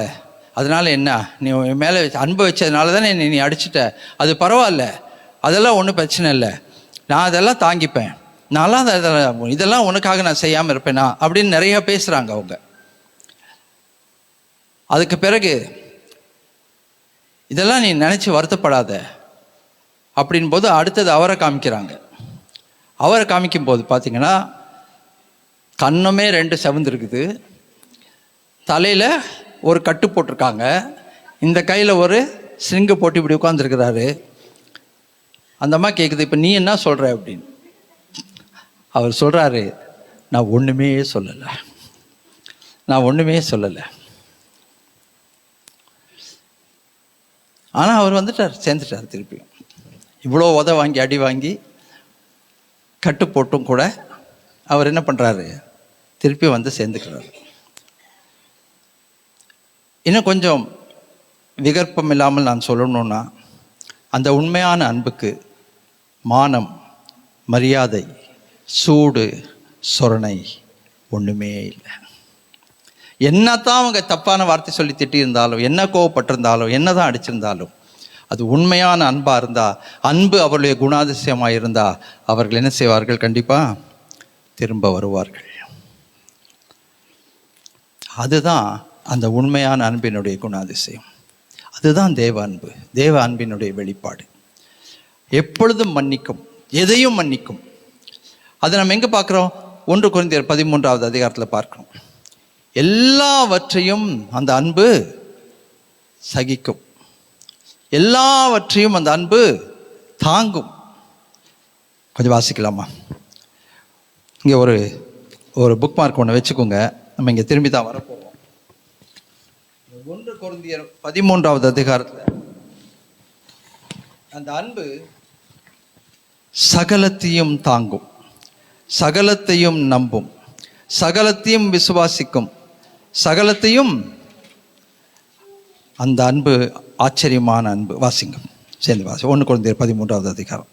அதனால் என்ன, நீ மேலே அன்பு வச்சதுனால தானே நீ அடிச்சிட்ட, அது பரவாயில்ல, அதெல்லாம் ஒன்றும் பிரச்சனை இல்லை, நான் அதெல்லாம் தாங்கிப்பேன், நான்லாம் இதெல்லாம் உனக்காக நான் செய்யாமல் இருப்பேனா அப்படின்னு நிறையா பேசுகிறாங்க அவங்க. அதுக்கு பிறகு இதெல்லாம் நீ நினச்சி வருத்தப்படாத அப்படின் போது அடுத்தது அவரை காமிக்கிறாங்க. அவரை காமிக்கும் போது பார்த்தீங்கன்னா கண்ணமே 2 செவந்திருக்குது, தலையில் ஒரு கட்டு போட்டிருக்காங்க, இந்த கையில் ஒரு சிங்க போட்டு இப்படி உட்காந்துருக்கிறாரு. அந்த அம்மா கேட்குது, இப்போ நீ என்ன சொல்கிற அப்படின்னு. அவர் சொல்கிறாரு, நான் ஒன்றுமே சொல்லலை, நான் ஒன்றுமே சொல்லலை. ஆனால் அவர் வந்துட்டார், சேர்ந்துட்டார் திருப்பியும். இவ்வளோ உத வாங்கி அடி வாங்கி கட்டு போட்டும் கூட அவர் என்ன பண்ணுறாரு, திருப்பி வந்து சேர்ந்துக்கிறார். இன்னும் கொஞ்சம் விகற்பம் இல்லாமல் நான் சொல்லணும்னா, அந்த உண்மையான அன்புக்கு மானம், மரியாதை, சூடு, சொரணை ஒன்றுமே இல்லை. என்னத்தான் அவங்க தப்பான வார்த்தை சொல்லி திட்டியிருந்தாலும், என்ன கோவப்பட்டிருந்தாலும், என்ன தான் அடிச்சிருந்தாலும், அது உண்மையான அன்பாக இருந்தால், அன்பு அவருடைய குணாதிசயமாக இருந்தால், அவர்கள் என்ன செய்வார்கள்? கண்டிப்பாக திரும்ப வருவார்கள். அதுதான் அந்த உண்மையான அன்பினுடைய குணாதிசயம். அதுதான் தேவ அன்பு, தேவ அன்பினுடைய வெளிப்பாடு. எப்பொழுதும் மன்னிக்கும், எதையும் மன்னிக்கும். அதை நம்ம எங்கே பார்க்குறோம்? 1 கொரிந்தியர் 13வது அதிகாரத்தில் பார்க்கிறோம். எல்லாவற்றையும் அந்த அன்பு சகிக்கும், எல்லாவற்றையும் அந்த அன்பு தாங்கும். கொஞ்சம் வாசிக்கலாமா? இங்கே ஒரு புக் மார்க் ஒன்று வச்சுக்கோங்க, நம்ம இங்கே திரும்பி தான் வரப்போவோம். 1 கொரிந்தியர் 13வது அதிகாரத்தில் அந்த அன்பு சகலத்தையும் தாங்கும், சகலத்தையும் நம்பும், சகலத்தையும் விசுவாசிக்கும், சகலத்தையும். அந்த அன்பு ஆச்சரியமான அன்பு. வாசிங்க, சேர்ந்து வாசி. 1 கொரிந்தியர் 13வது அதிகாரம்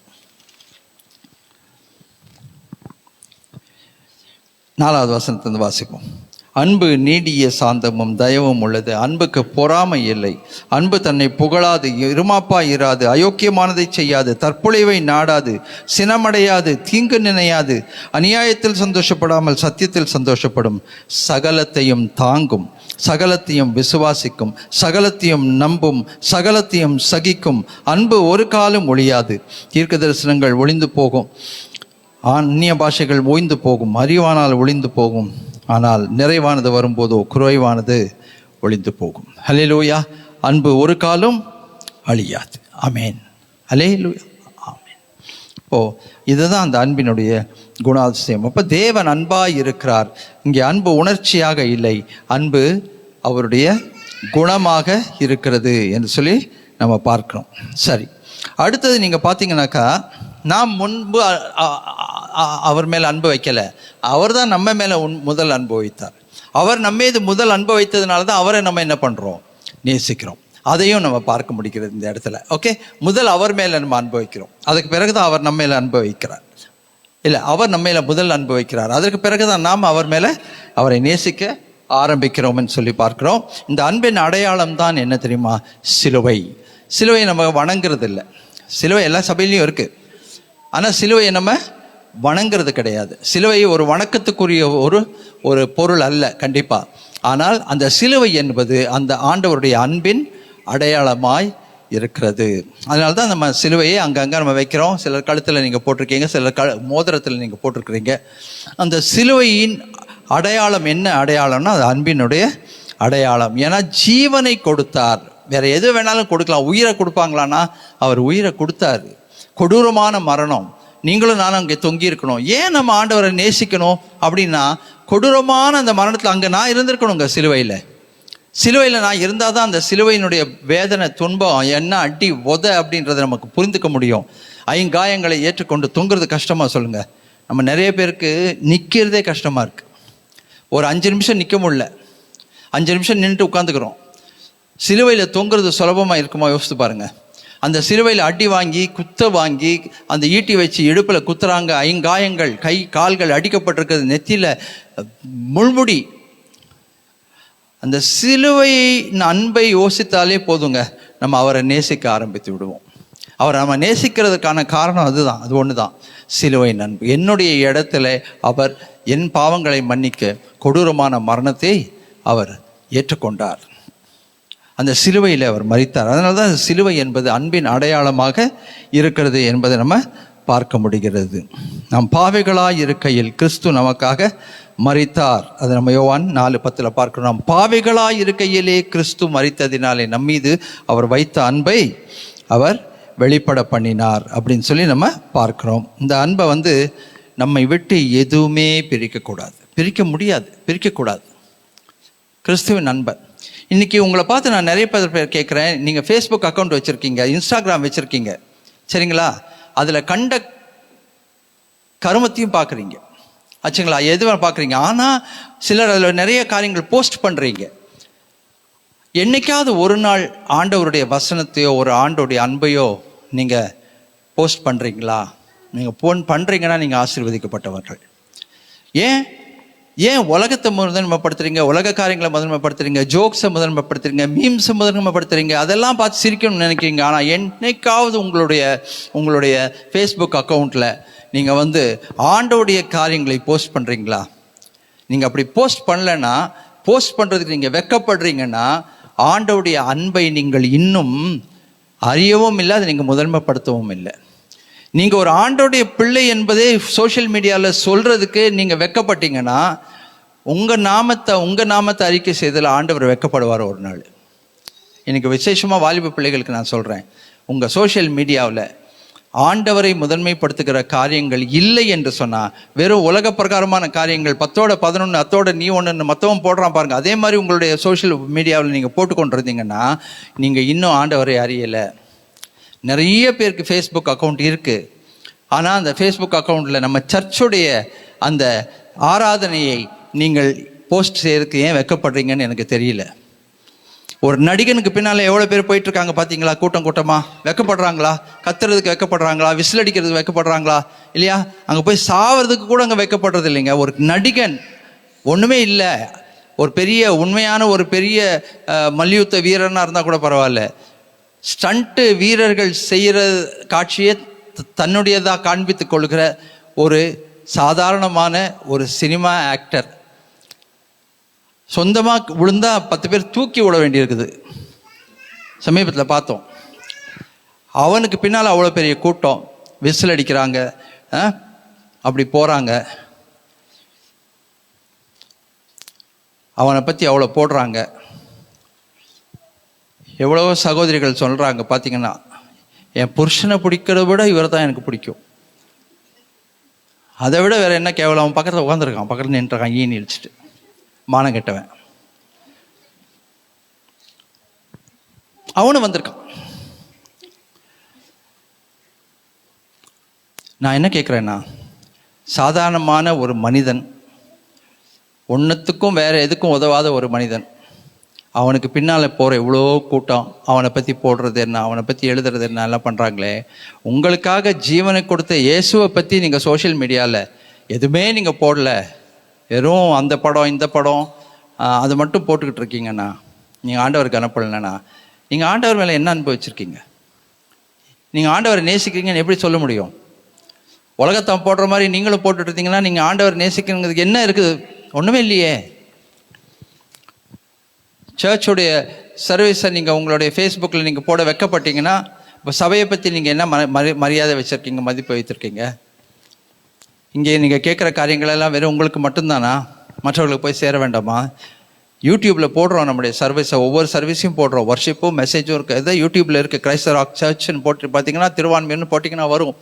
4வது வசனத்திலிருந்து வாசிப்போம். அன்பு நீடிய சாந்தமும் தயவும் உள்ளது, அன்புக்கு பொறாமை இல்லை. அன்பு தன்னை புகழாது, இருமாப்பா இராது, அயோக்கியமானதை செய்யாது, தற்பொழிவை நாடாது, சினமடையாது, தீங்கு நினையாது, அநியாயத்தில் சந்தோஷப்படாமல் சத்தியத்தில் சந்தோஷப்படும், சகலத்தையும் தாங்கும், சகலத்தையும் விசுவாசிக்கும், சகலத்தையும் நம்பும், சகலத்தையும் சகிக்கும். அன்பு ஒரு காலம் ஒழியாது. தீர்க்க தரிசனங்கள் ஒளிந்து போகும், அந்நிய பாஷைகள் ஓய்ந்து போகும், அறிவானால் ஒளிந்து போகும். ஆனால் நிறைவானது வரும்போதோ குறைவானது ஒளிந்து போகும். ஹல்லேலூயா. அன்பு ஒரு காலம் அழியாது. ஆமென். ஹல்லேலூயா. ஆமென். இதுதான் அந்த அன்பினுடைய குணாதிசயம். அப்போ தேவன் அன்பாய் இருக்கிறார். இங்கே அன்பு உணர்ச்சியாக இல்லை, அன்பு அவருடைய குணமாக இருக்கிறது என்று சொல்லி நம்ம பார்க்கிறோம். சரி, அடுத்தது நீங்கள் பார்த்தீங்கன்னாக்கா, நாம் முன்பு அவர் மேலே அன்பு வைக்கலை, அவர் தான் நம்ம மேலே முதல் அன்பு வைத்தார். அவர் நம்ம மீது முதல் அன்பு வைத்ததுனால தான் அவரை நம்ம என்ன பண்ணுறோம், நேசிக்கிறோம். அதையும் நம்ம பார்க்க முடிகிறது இந்த இடத்துல. ஓகே, முதல் அவர் மேலே நம்ம அன்பு வைக்கிறோம், அதுக்கு பிறகு தான் அவர் நம்ம மேலே அன்பு வைக்கிறார். இல்லை, அவர் நம்ம மேலே முதல் அன்பு வைக்கிறார், அதற்கு பிறகு தான் நாம் அவர் மேலே அவரை நேசிக்க ஆரம்பிக்கிறோம்னு சொல்லி பார்க்கிறோம். இந்த அன்பின் அடையாளம் தான் என்ன தெரியுமா? சிலுவை. சிலுவையை நம்ம வணங்குறது இல்லை. சிலுவை எல்லா சபையிலையும் இருக்குது, ஆனால் சிலுவையை நம்ம வணங்குறது கிடையாது. சிலுவை ஒரு வணக்கத்துக்குரிய ஒரு பொருள் அல்ல கண்டிப்பாக. ஆனால் அந்த சிலுவை என்பது அந்த ஆண்டவருடைய அன்பின் அடையாளமாய் இருக்கிறது. அதனால தான் நம்ம சிலுவையை அங்கங்கே நம்ம வைக்கிறோம். சிலர் கழுத்தில் நீங்கள் போட்டிருக்கீங்க, சிலர் மோதிரத்தில் நீங்கள் போட்டிருக்கிறீங்க. அந்த சிலுவையின் அடையாளம் என்ன அடையாளம்னா அது அன்பினுடைய அடையாளம். ஏன்னா ஜீவனை கொடுத்தார். வேற எது வேணாலும் கொடுக்கலாம். உயிரை கொடுப்பாங்களான்னா அவர் உயிரை கொடுத்தாரு. கொடூரமான மரணம், நீங்களும் நானும் அங்கே தொங்கி இருக்கணும். ஏன் நம்ம ஆண்டவரை நேசிக்கணும் அப்படின்னா, கொடூரமான அந்த மரணத்தில் அங்கே நான் இருந்திருக்கணுங்க. சிலுவையில் நான் இருந்தால் தான் அந்த சிலுவையினுடைய வேதனை, துன்பம், என்ன அடி உத அப்படின்றத நமக்கு புரிந்துக்க முடியும். ஐங்காயங்களை ஏற்றுக்கொண்டு தொங்குறது கஷ்டமாக சொல்லுங்கள். நம்ம நிறைய பேருக்கு நிற்கிறதே கஷ்டமாக இருக்குது. ஒரு 5 நிமிஷம் நிற்க முடியல, 5 நிமிஷம் நின்றுட்டு உட்காந்துக்கிறோம். சிலுவையில் தொங்குறது சுலபமாக இருக்குமா? யோசித்து பாருங்கள். அந்த சிலுவையில் அடி வாங்கி குத்த வாங்கி அந்த ஈட்டி வச்சு இடுப்பில் குத்துறாங்க, ஐங்காயங்கள், கை கால்கள் அடிக்கப்பட்டிருக்கிறது, நெத்தியில் முள்முடி. அந்த சிலுவையின் அன்பை யோசித்தாலே போதுங்க, நம்ம அவரை நேசிக்க ஆரம்பித்து விடுவோம். அவரை நம்ம நேசிக்கிறதுக்கான காரணம் அதுதான், அது ஒன்று தான், சிலுவையின் அன்பு. என்னுடைய இடத்துல அவர் என் பாவங்களை மன்னிக்க கொடூரமான மரணத்தை அவர் ஏற்றுக்கொண்டார். அந்த சிலுவையில் அவர் மரித்தார். அதனால தான் சிலுவை என்பது அன்பின் அடையாளமாக இருக்கிறது என்பதை நம்ம பார்க்க முடிகிறது. நாம் பாவிகளாய் இருக்கையில் கிறிஸ்து நமக்காக மரித்தார். அது நம்ம யோவான் 4:10 பார்க்கிறோம். நாம் பாவிகளாய் இருக்கையிலே கிறிஸ்து மரித்ததினாலே நம்மீது அவர் வைத்த அன்பை அவர் வெளிப்பட பண்ணினார் அப்படின்னு சொல்லி நம்ம பார்க்கிறோம். இந்த அன்பை நம்மை விட்டு எதுவுமே பிரிக்க முடியாது, பிரிக்கக்கூடாது. கிறிஸ்துவின் அன்பை இன்றைக்கி உங்களை பார்த்து நான் நிறைய பேர் கேட்குறேன், நீங்கள் ஃபேஸ்புக் அக்கௌண்ட் வச்சுருக்கீங்க, இன்ஸ்டாகிராம் வச்சுருக்கீங்க, சரிங்களா? அதில் கண்ட கருமத்தையும் பார்க்குறீங்க, ஆச்சுங்களா? எதுவும் பார்க்குறீங்க. ஆனால் சிலர் அதில் நிறைய காரியங்கள் போஸ்ட் பண்ணுறீங்க. என்னைக்காவது ஒரு நாள் ஆண்டவருடைய வசனத்தையோ ஒரு ஆண்டோடைய அன்பையோ நீங்கள் போஸ்ட் பண்ணுறீங்களா? நீங்கள் பண்ணுறீங்கன்னா நீங்கள் ஆசீர்வதிக்கப்பட்டவர்கள். ஏன் உலகத்தை முதன்மைப்படுத்துறீங்க? உலக காரியங்களை முதன்மைப்படுத்துறீங்க, ஜோக்ஸை முதன்மைப்படுத்துறீங்க, மீம்ஸை முதன்மைப்படுத்துறீங்க, அதெல்லாம் பார்த்து சிரிக்கணும்னு நினைக்கிறீங்க. ஆனால் என்னைக்காவது உங்களுடைய ஃபேஸ்புக் அக்கௌண்ட்டில் நீங்கள் ஆண்டோடைய காரியங்களை போஸ்ட் பண்ணுறீங்களா? நீங்கள் அப்படி போஸ்ட் பண்ணலைன்னா, போஸ்ட் பண்ணுறதுக்கு நீங்கள் வெட்கப்படுறீங்கன்னா, ஆண்டோடைய அன்பை நீங்கள் இன்னும் அறியவும் இல்லை, அதை நீங்கள் முதன்மைப்படுத்தவும் இல்லை. நீங்கள் ஒரு ஆண்டோடைய பிள்ளை என்பதே சோஷியல் மீடியாவில் சொல்கிறதுக்கு நீங்கள் வெட்கப்பட்டீங்கன்னா, உங்கள் நாமத்தை அறிக்கை செய்ததில் ஆண்டவர் வெட்கப்படுவார் ஒரு நாள். எனக்கு விசேஷமாக வாலிப பிள்ளைகளுக்கு நான் சொல்கிறேன், உங்கள் சோஷியல் மீடியாவில் ஆண்டவரை முதன்மைப்படுத்துகிற காரியங்கள் இல்லை என்று சொன்னால், வெறும் உலக பிரகாரமான காரியங்கள் 10ஓட 11 அத்தோட நீ ஒன்று மற்றவன் போடுறான் பாருங்கள், அதே மாதிரி உங்களுடைய சோஷியல் மீடியாவில் நீங்கள் போட்டுக்கொண்டிருந்தீங்கன்னா நீங்கள் இன்னும் ஆண்டவரை அறியலை. நிறைய பேருக்கு ஃபேஸ்புக் அக்கௌண்ட் இருக்குது, ஆனால் அந்த ஃபேஸ்புக் அக்கௌண்ட்டில் நம்ம சர்ச்சுடைய அந்த ஆராதனையை நீங்கள் போஸ்ட் செய்யறதுக்கு ஏன் வெட்கப்படுறீங்கன்னு எனக்கு தெரியல. ஒரு நடிகனுக்கு பின்னால் எவ்வளோ பேர் போயிட்டுருக்காங்க பார்த்தீங்களா? கூட்டமாக வெட்கப்படுறாங்களா? கத்துறதுக்கு வெட்கப்படுறாங்களா? விசில் அடிக்கிறதுக்கு வெட்கப்படுறாங்களா? இல்லையா? அங்கே போய் சாவறதுக்கு கூட அங்கே வெட்கப்படுறது இல்லைங்க. ஒரு நடிகன் ஒன்றுமே இல்லை, ஒரு பெரிய உண்மையான ஒரு பெரிய மல்யுத்த வீரனாக இருந்தால் கூட பரவாயில்ல, ஸ்டண்ட்டு வீரர்கள் செய்கிற காட்சியை தன்னுடையதாக காண்பித்து கொள்கிற ஒரு சாதாரணமான ஒரு சினிமா ஆக்டர் சொந்தமாக விழுந்தா 10 பேர் தூக்கி விட வேண்டியிருக்குது. சமீபத்தில் பார்த்தோம். அவனுக்கு பின்னால் அவ்வளோ பெரிய கூட்டம், விசில் அடிக்கிறாங்க, அப்படி போகிறாங்க, அவனை பற்றி அவ்வளோ போடுறாங்க. எவ்வளவோ சகோதரிகள் சொல்கிறாங்க, பார்த்தீங்கன்னா என் புருஷனை பிடிக்கிறத விட இவரை தான் எனக்கு பிடிக்கும், அதை விட வேறு என்ன கேவலம். அவன் பக்கத்தில் உட்காந்துருக்கான், பக்கத்தில் நின்றுருக்கான், ஈனி இடிச்சிட்டு, மானம் கெட்டவன். அவனும் வந்திருக்கான். நான் என்ன கேட்குறேன்னா, சாதாரணமான ஒரு மனிதன், ஒன்றுத்துக்கும் வேறு எதுக்கும் உதவாத ஒரு மனிதன், அவனுக்கு பின்னால் போகிற இவ்வளோ கூட்டம் அவனை பற்றி போடுறது என்ன, அவனை பற்றி எழுதுறது என்ன எல்லாம் பண்ணுறாங்களே. உங்களுக்காக ஜீவனை கொடுத்த இயேசுவை பற்றி நீங்கள் சோஷியல் மீடியாவில் எதுவுமே நீங்கள் போடல, வெறும் அந்த படம் இந்த படம் அது மட்டும் போட்டுக்கிட்டு இருக்கீங்கண்ணா, நீங்கள் ஆண்டவருக்கு அனுப்பலைண்ணா, நீங்கள் ஆண்டவர் மேலே என்ன அனுபவிச்சிருக்கீங்க? நீங்கள் ஆண்டவரை நேசிக்கிறீங்கன்னு எப்படி சொல்ல முடியும்? உலகத்தை போடுற மாதிரி நீங்களும் போட்டுட்டு இருந்தீங்கன்னா நீங்கள் ஆண்டவர் நேசிக்கிறதுக்கு என்ன இருக்குது? ஒன்றுமே இல்லையே. சர்ச்சுடைய சர்வீஸை நீங்கள் உங்களுடைய ஃபேஸ்புக்கில் நீங்கள் போட வைக்கப்பட்டீங்கன்னா, இப்போ சபையை பற்றி நீங்கள் என்ன மரியாதை வச்சுருக்கீங்க, மதிப்பு வைத்திருக்கீங்க? இங்கே நீங்கள் கேட்குற காரியங்களெல்லாம் வெறும் உங்களுக்கு மட்டும்தானா? மற்றவர்களுக்கு போய் சேர வேண்டாமா? யூடியூப்பில் போடுறோம் நம்முடைய சர்வீஸை, ஒவ்வொரு சர்வீஸையும் போடுறோம், வர்ஷிப்பும் மெசேஜும் இருக்குது. எதாவது யூடியூப்பில் இருக்குது, கிரைஸ்ட் ராக் சர்ச்னு போட்டு பார்த்தீங்கன்னா, திருவான்மைன்னு போட்டிங்கன்னா வரும்.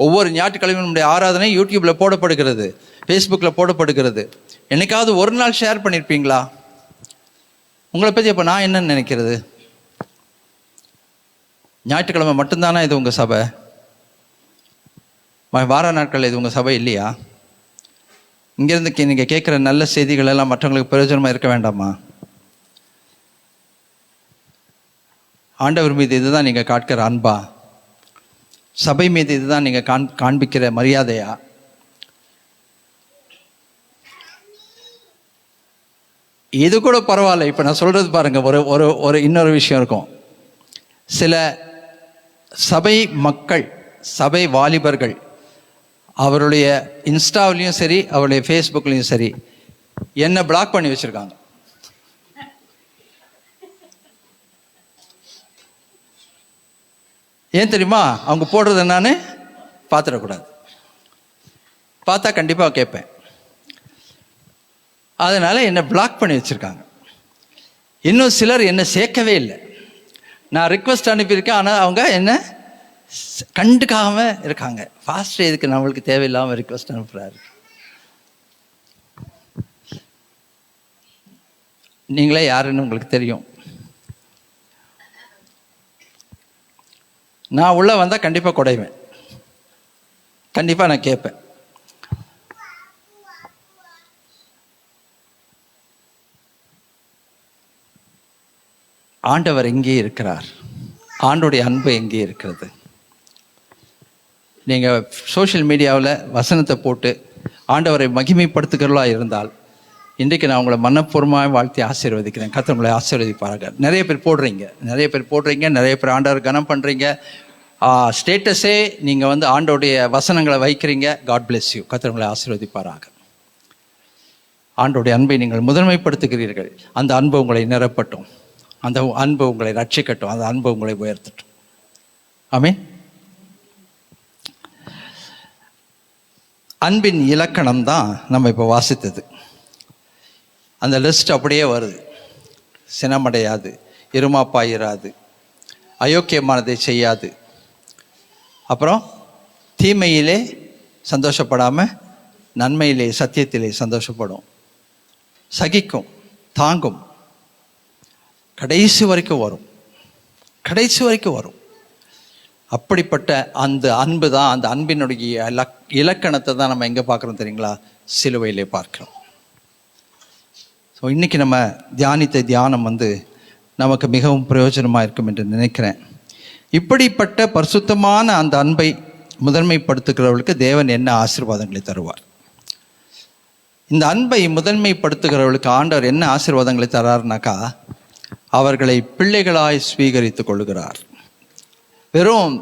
ஒவ்வொரு ஞாயிற்றுக்கிழமையும் நம்முடைய ஆராதனை யூடியூப்பில் போடப்படுகிறது, ஃபேஸ்புக்கில் போடப்படுகிறது. என்னைக்காவது ஒரு நாள் ஷேர் பண்ணியிருப்பீங்களா? உங்களை பற்றி அப்போ நான் என்னன்னு நினைக்கிறது? ஞாயிற்றுக்கிழமை மட்டும்தானா இது உங்கள் சபை? வார நாட்கள் இது உங்கள் சபை இல்லையா? இங்கேருந்து நீங்கள் கேட்குற நல்ல செய்திகள் எல்லாம் மற்றவங்களுக்கு பிரயோஜனமாக இருக்க வேண்டாமா? ஆண்டவர் மீது இதுதான் நீங்கள் காட்கிற அன்பா? சபை மீது இதுதான் நீங்கள் காண்பிக்கிற மரியாதையா? இது கூட பரவாயில்ல. இப்போ நான் சொல்கிறது பாருங்கள், ஒரு இன்னொரு விஷயம் இருக்கும். சில சபை மக்கள், சபை வாலிபர்கள் அவருடைய இன்ஸ்டாவிலையும் சரி, அவருடைய ஃபேஸ்புக்லேயும் சரி, என்னை பிளாக் பண்ணி வச்சுருக்காங்க. ஏன் தெரியுமா? அவங்க போடுறது என்னான்னு பார்த்துடக்கூடாது. பார்த்தா கண்டிப்பாக கேட்பேன். அதனால் என்னை பிளாக் பண்ணி வச்சுருக்காங்க. இன்னும் சிலர் என்னை சேர்க்கவே இல்லை. நான் ரிக்வெஸ்ட் அனுப்பியிருக்கேன், ஆனால் அவங்க என்ன கண்டுக்காமல் இருக்காங்க. ஃபாஸ்ட் எதுக்கு நம்மளுக்கு தேவையில்லாமல் ரிக்வெஸ்ட் அனுப்புகிறாரு? நீங்களே யாருன்னு உங்களுக்கு தெரியும். நான் உள்ளே வந்தால் கண்டிப்பாக குடைவேன், கண்டிப்பாக நான் கேட்பேன். ஆண்டவர் எங்கே இருக்கிறார்? ஆண்டோடைய அன்பு எங்கே இருக்கிறது? நீங்கள் சோஷியல் மீடியாவில் வசனத்தை போட்டு ஆண்டவரை மகிமைப்படுத்துகிறவர்களா இருந்தால், இன்றைக்கு நான் உங்களை மனப்பூர்வமாக வாழ்த்தி ஆசீர்வதிக்கிறேன். கர்த்தர் உங்களை ஆசீர்வதிப்பார்கள். நிறைய பேர் போடுறீங்க, நிறைய பேர் ஆண்டவர் கனம் பண்ணுறீங்க. ஸ்டேட்டஸே நீங்கள் ஆண்டோடைய வசனங்களை வைக்கிறீங்க. God bless you. கர்த்தர் உங்களை ஆசீர்வதிப்பாராக. ஆண்டோடைய அன்பை நீங்கள் முதன்மைப்படுத்துகிறீர்கள். அந்த அன்பு உங்களை நிரப்பட்டும், அந்த அன்பு உங்களை ரட்சிக்கட்டும், அந்த அன்பு உங்களை உயர்த்தட்டும். ஆமென். அன்பின் இலக்கணம் தான் நம்ம இப்போ வாசித்தது. அந்த லிஸ்ட் அப்படியே வருது. சினமடையாது, இருமாப்பாயிராது, அயோக்கியமானதை செய்யாது, அப்புறம் தீமையிலே சந்தோஷப்படாமல் நன்மையிலே சத்தியத்திலே சந்தோஷப்படும், சகிக்கும், தாங்கும், கடைசி வரைக்கும் வரும். அப்படிப்பட்ட அந்த அன்பு தான், அந்த அன்பினுடைய இலக்கணத்தை தான் நம்ம எங்கே பார்க்குறோம் தெரியுங்களா? சிலுவையிலே பார்க்கிறோம். ஸோ இன்றைக்கி நம்ம தியானித்த தியானம் நமக்கு மிகவும் பிரயோஜனமாக இருக்கும் என்று நினைக்கிறேன். இப்படிப்பட்ட பரிசுத்தமான அந்த அன்பை முதன்மைப்படுத்துகிறவர்களுக்கு தேவன் என்ன ஆசீர்வாதங்களை தருவார்? இந்த அன்பை முதன்மைப்படுத்துகிறவர்களுக்கு ஆண்டவர் என்ன ஆசீர்வாதங்களை தராருனாக்கா, அவர்களை பிள்ளைகளாய் ஸ்வீகரித்து கொள்ளுகிறார். வெறும்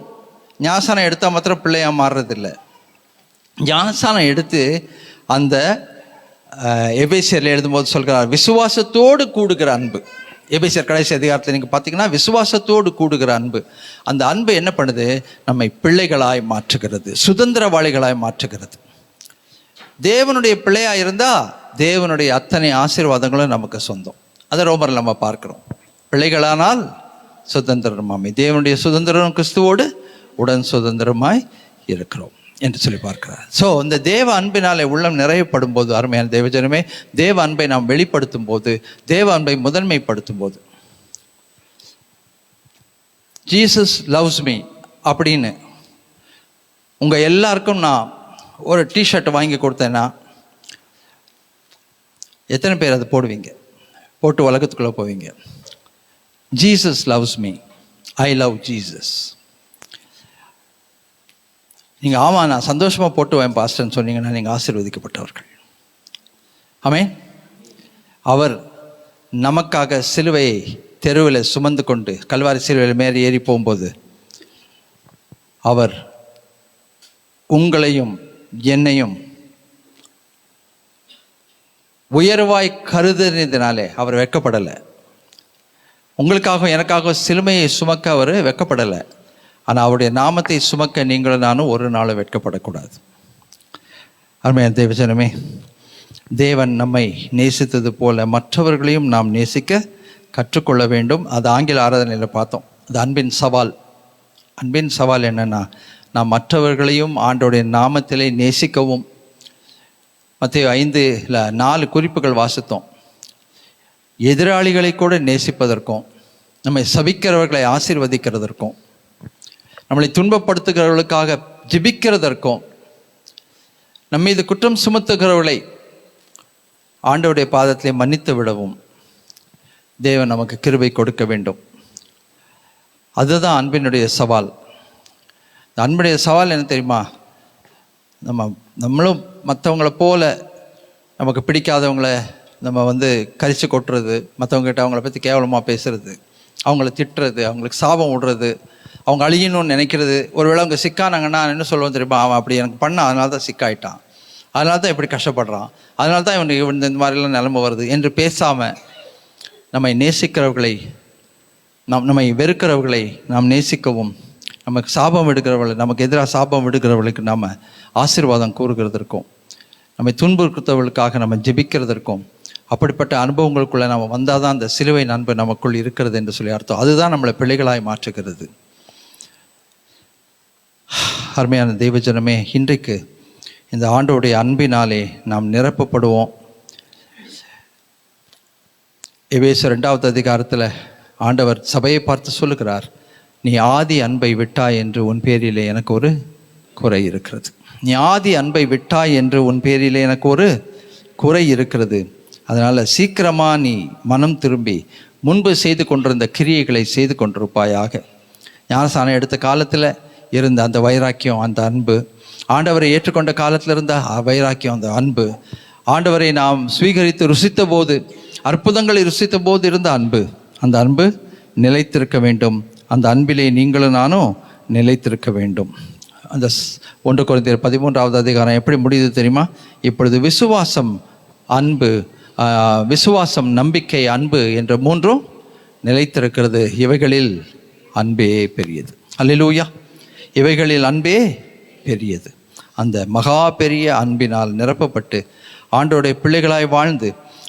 ஞானஸ்நானம் எடுத்தால் மாத்திரம் பிள்ளையாக மாறுறதில்லை. ஞானஸ்நானம் எடுத்து அந்த எபேசியரில் எழுதும்போது சொல்கிறார், விசுவாசத்தோடு கூடுகிற அன்பு. எபேசியர் கடைசி அதிகாரத்தில் நீங்கள் பார்த்தீங்கன்னா விசுவாசத்தோடு கூடுகிற அன்பு. அந்த அன்பு என்ன பண்ணுது? நம்மை பிள்ளைகளாய் மாற்றுகிறது, சுதந்திரவாளிகளாய் மாற்றுகிறது. தேவனுடைய பிள்ளையாக இருந்தால் தேவனுடைய அத்தனை ஆசீர்வாதங்களும் நமக்கு சொந்தம். அதை ரோமரில் நம்ம பார்க்குறோம். பிள்ளைகளானால் சுதந்திரமாமை, தேவனுடைய சுதந்திரம் கிறிஸ்துவோடு உடன் சுதந்திரமாய் இருக்கிறோம் என்று சொல்லி பார்க்கிறார். ஸோ இந்த தேவ அன்பினாலே உள்ளம் நிறையப்படும் போது, அருமையான தேவஜனமே, தேவ அன்பை நாம் வெளிப்படுத்தும் போது, தேவ அன்பை முதன்மைப்படுத்தும் போது, ஜீசஸ் லவ்ஸ் மீ அப்படின்னு உங்கள் எல்லாருக்கும் நான் ஒரு டிஷர்ட் வாங்கி கொடுத்தேன்னா எத்தனை பேர் அதை போடுவீங்க? போட்டு உலகத்துக்குள்ளே போவீங்க. Jesus loves me, I love Jesus. நீங்கள் ஆமாம் நான் சந்தோஷமாக போட்டுவேன் பாஸ்டர்ன்னு சொன்னீங்கன்னா நீங்கள் ஆசீர்வதிக்கப்பட்டவர்கள். ஆமென். அவர் நமக்காக சிலுவையை தெருவில் சுமந்து கொண்டு கல்வாரி சிலுவையில் மேலே ஏறி போகும்போது அவர் உங்களையும் என்னையும் உயர்வாய் கருதினாலே அவர் வெட்கப்படலை. உங்களுக்காகவும் எனக்காகவும் சிலுமையை சுமக்க அவர் வெட்கப்படலை. ஆனால் அவருடைய நாமத்தை சுமக்க நீங்களும் நானும் ஒரு நாளும் வெட்கப்படக்கூடாது. அருமையான தேவஜனமே, தேவன் நம்மை நேசித்தது போல மற்றவர்களையும் நாம் நேசிக்க கற்றுக்கொள்ள வேண்டும். அது ஆங்கில ஆராதனையில் பார்த்தோம். அது அன்பின் சவால். அன்பின் சவால் என்னென்னா, நாம் மற்றவர்களையும் ஆண்டோடைய நாமத்திலே நேசிக்கவும். மத்தேயு 5ல் 4 குறிப்புகள் வாசித்தோம். எதிராளிகளை கூட நேசிப்பதற்கும், நம்மை சபிக்கிறவர்களை ஆசீர்வதிக்கிறதற்கும், நம்மளை துன்பப்படுத்துகிறவர்களுக்காக ஜெபிக்கிறதற்கும், நம்ம மீது குற்றம் சுமத்துகிறவர்களை ஆண்டவருடைய பாதத்திலே மன்னித்து விடவும் தேவன் நமக்கு கிருபை கொடுக்க வேண்டும். அதுதான் அன்பினுடைய சவால். அன்புடைய சவால் என்ன தெரியுமா? நம்மளும் மற்றவங்கள போல நமக்கு பிடிக்காதவங்கள நம்ம கரிச்சு கொட்டுறது, மற்றவங்ககிட்ட அவங்கள பற்றி கேவலமாக பேசுறது, அவங்கள திட்டுறது, அவங்களுக்கு சாபம் விடுறது, அவங்க அழியணும்னு நினைக்கிறது. ஒருவேளை அவங்க சிக்கானாங்கன்னா என்ன சொல்லுவோம் தெரியுமா? அவன் அப்படி எனக்கு பண்ணான், அதனால தான் சிக்காயிட்டான், அதனால தான் இப்படி கஷ்டப்படுறான், அதனால தான் இவனுக்கு இந்த மாதிரிலாம் நிலைமை வருது என்று பேசாமல் நம்மை நேசிக்கிறவர்களை, நம்மை வெறுக்கிறவர்களை நாம் நேசிக்கவும், நமக்கு சாபம் விடுகிறவர்களை, நமக்கு எதிராக சாபம் விடுகிறவர்களுக்கு நாம் ஆசீர்வாதம் கூறுகிறதற்கும், நம்மை துன்புறுத்தவர்களுக்காக நம்ம ஜெபிக்கிறதற்கும், அப்படிப்பட்ட அனுபவங்களுக்குள்ளே நம்ம வந்தால் தான் அந்த சிலுவை அன்பு நமக்குள் இருக்கிறது என்று சொல்லி அர்த்தம். அதுதான் நம்மளை பிள்ளைகளாய் மாற்றுகிறது. அருமையான தெய்வஜனமே, இன்றைக்கு இந்த ஆண்டோடைய அன்பினாலே நாம் நிரப்பப்படுவோம். எபேசியர் 2வது அதிகாரத்தில் ஆண்டவர் சபையை பார்த்து சொல்லுகிறார், நீ ஆதி அன்பை விட்டாய் என்று உன் பேரிலே எனக்கு ஒரு குறை இருக்கிறது. நீ ஆதி அன்பை விட்டாய் என்று உன் பேரிலே எனக்கு ஒரு குறை இருக்கிறது. அதனால் சீக்கிரமாக நீ மனம் திரும்பி முன்பு செய்து கொண்டிருந்த கிரியைகளை செய்து கொண்டிருப்பாயாக. ஞானஸ்நானம் எடுத்த காலத்தில் இருந்த அந்த வைராக்கியம், அந்த அன்பு, ஆண்டவரை ஏற்றுக்கொண்ட காலத்தில் இருந்த வைராக்கியம், அந்த அன்பு, ஆண்டவரை நாம் ஸ்வீகரித்து ருசித்த போது, அற்புதங்களை ருசித்த போது இருந்த அன்பு, அந்த அன்பு நிலைத்திருக்க வேண்டும். அந்த அன்பிலே நீங்களும் நானும் நிலைத்திருக்க வேண்டும். அந்த 1 கொரிந்தியர் 13வது அதிகாரம் எப்படி முடியுது தெரியுமா? இப்பொழுது விசுவாசம், அன்பு, விசுவாசம், நம்பிக்கை, அன்பு என்ற 3ம் நிலைத்திருக்கிறது. இவைகளில் அன்பே பெரியது. அல்லேலூயா. இவைகளில் அன்பே பெரியது. அந்த மகா பெரிய அன்பினால் நிரப்பப்பட்டு ஆண்டோடைய பிள்ளைகளாய் வாழ்ந்து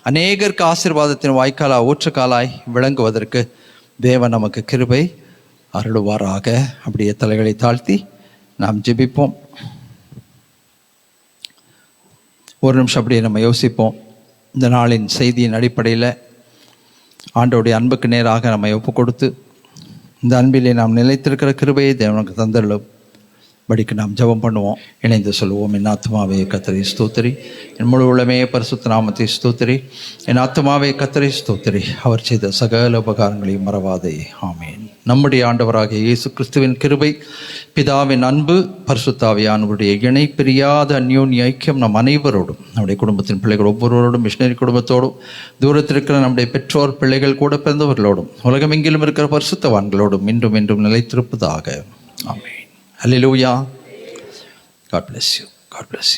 அநேகருக்கு ஆசீர்வாதத்தின் வாய்க்காலாய் ஊற்றுக்காலாய் விளங்குவதற்கு தேவன் நமக்கு கிருபை அருளுவாராக. அப்படியே தலைகளை தாழ்த்தி நாம் ஜெபிப்போம். ஒரு நிமிஷம் அப்படியே நம்ம யோசிப்போம். இந்த நாளின் செய்தியின் அடிப்படையில் ஆண்டோடைய அன்புக்கு நேராக நம்ம ஒப்பு கொடுத்து இந்த அன்பிலே நாம் நிலைத்திருக்கிற கிருபையை தேவனுக்கு தந்தருளும் படிக்கு நாம் ஜெபம் பண்ணுவோம். இணைந்து சொல்லுவோம். என் ஆத்துமாவே கர்த்தரை ஸ்தோத்திரி, என் முழு உள்ளமே பரிசுத்த நாமத்தை ஸ்தோத்திரி, என் ஆத்துமாவே கர்த்தரை ஸ்தோத்திரி, அவர் செய்த சகல உபகாரங்களையும் மறவாதே. ஆமேன். நம்முடைய ஆண்டவராகிய இயேசு கிறிஸ்துவின் கிருபை, பிதாவின் அன்பு, பரிசுத்த ஆவியானவருடைய இணை பிரியாத அந்யோன்ய ஐக்கியம் நம் அனைவரோடும், நம்முடைய குடும்பத்தின் பிள்ளைகள் ஒவ்வொருவரோடும், மிஷினரி குடும்பத்தோடும், தூரத்தில் இருக்கிற நம்முடைய பெற்றோர், பிள்ளைகள், கூட பிறந்தவர்களோடும், உலகமெங்கிலும் இருக்கிற பரிசுத்தவான்களோடும் இன்றும் என்றும் நிலைத்திருப்பதாக. ஆமேன். Hallelujah. God bless you. God bless you.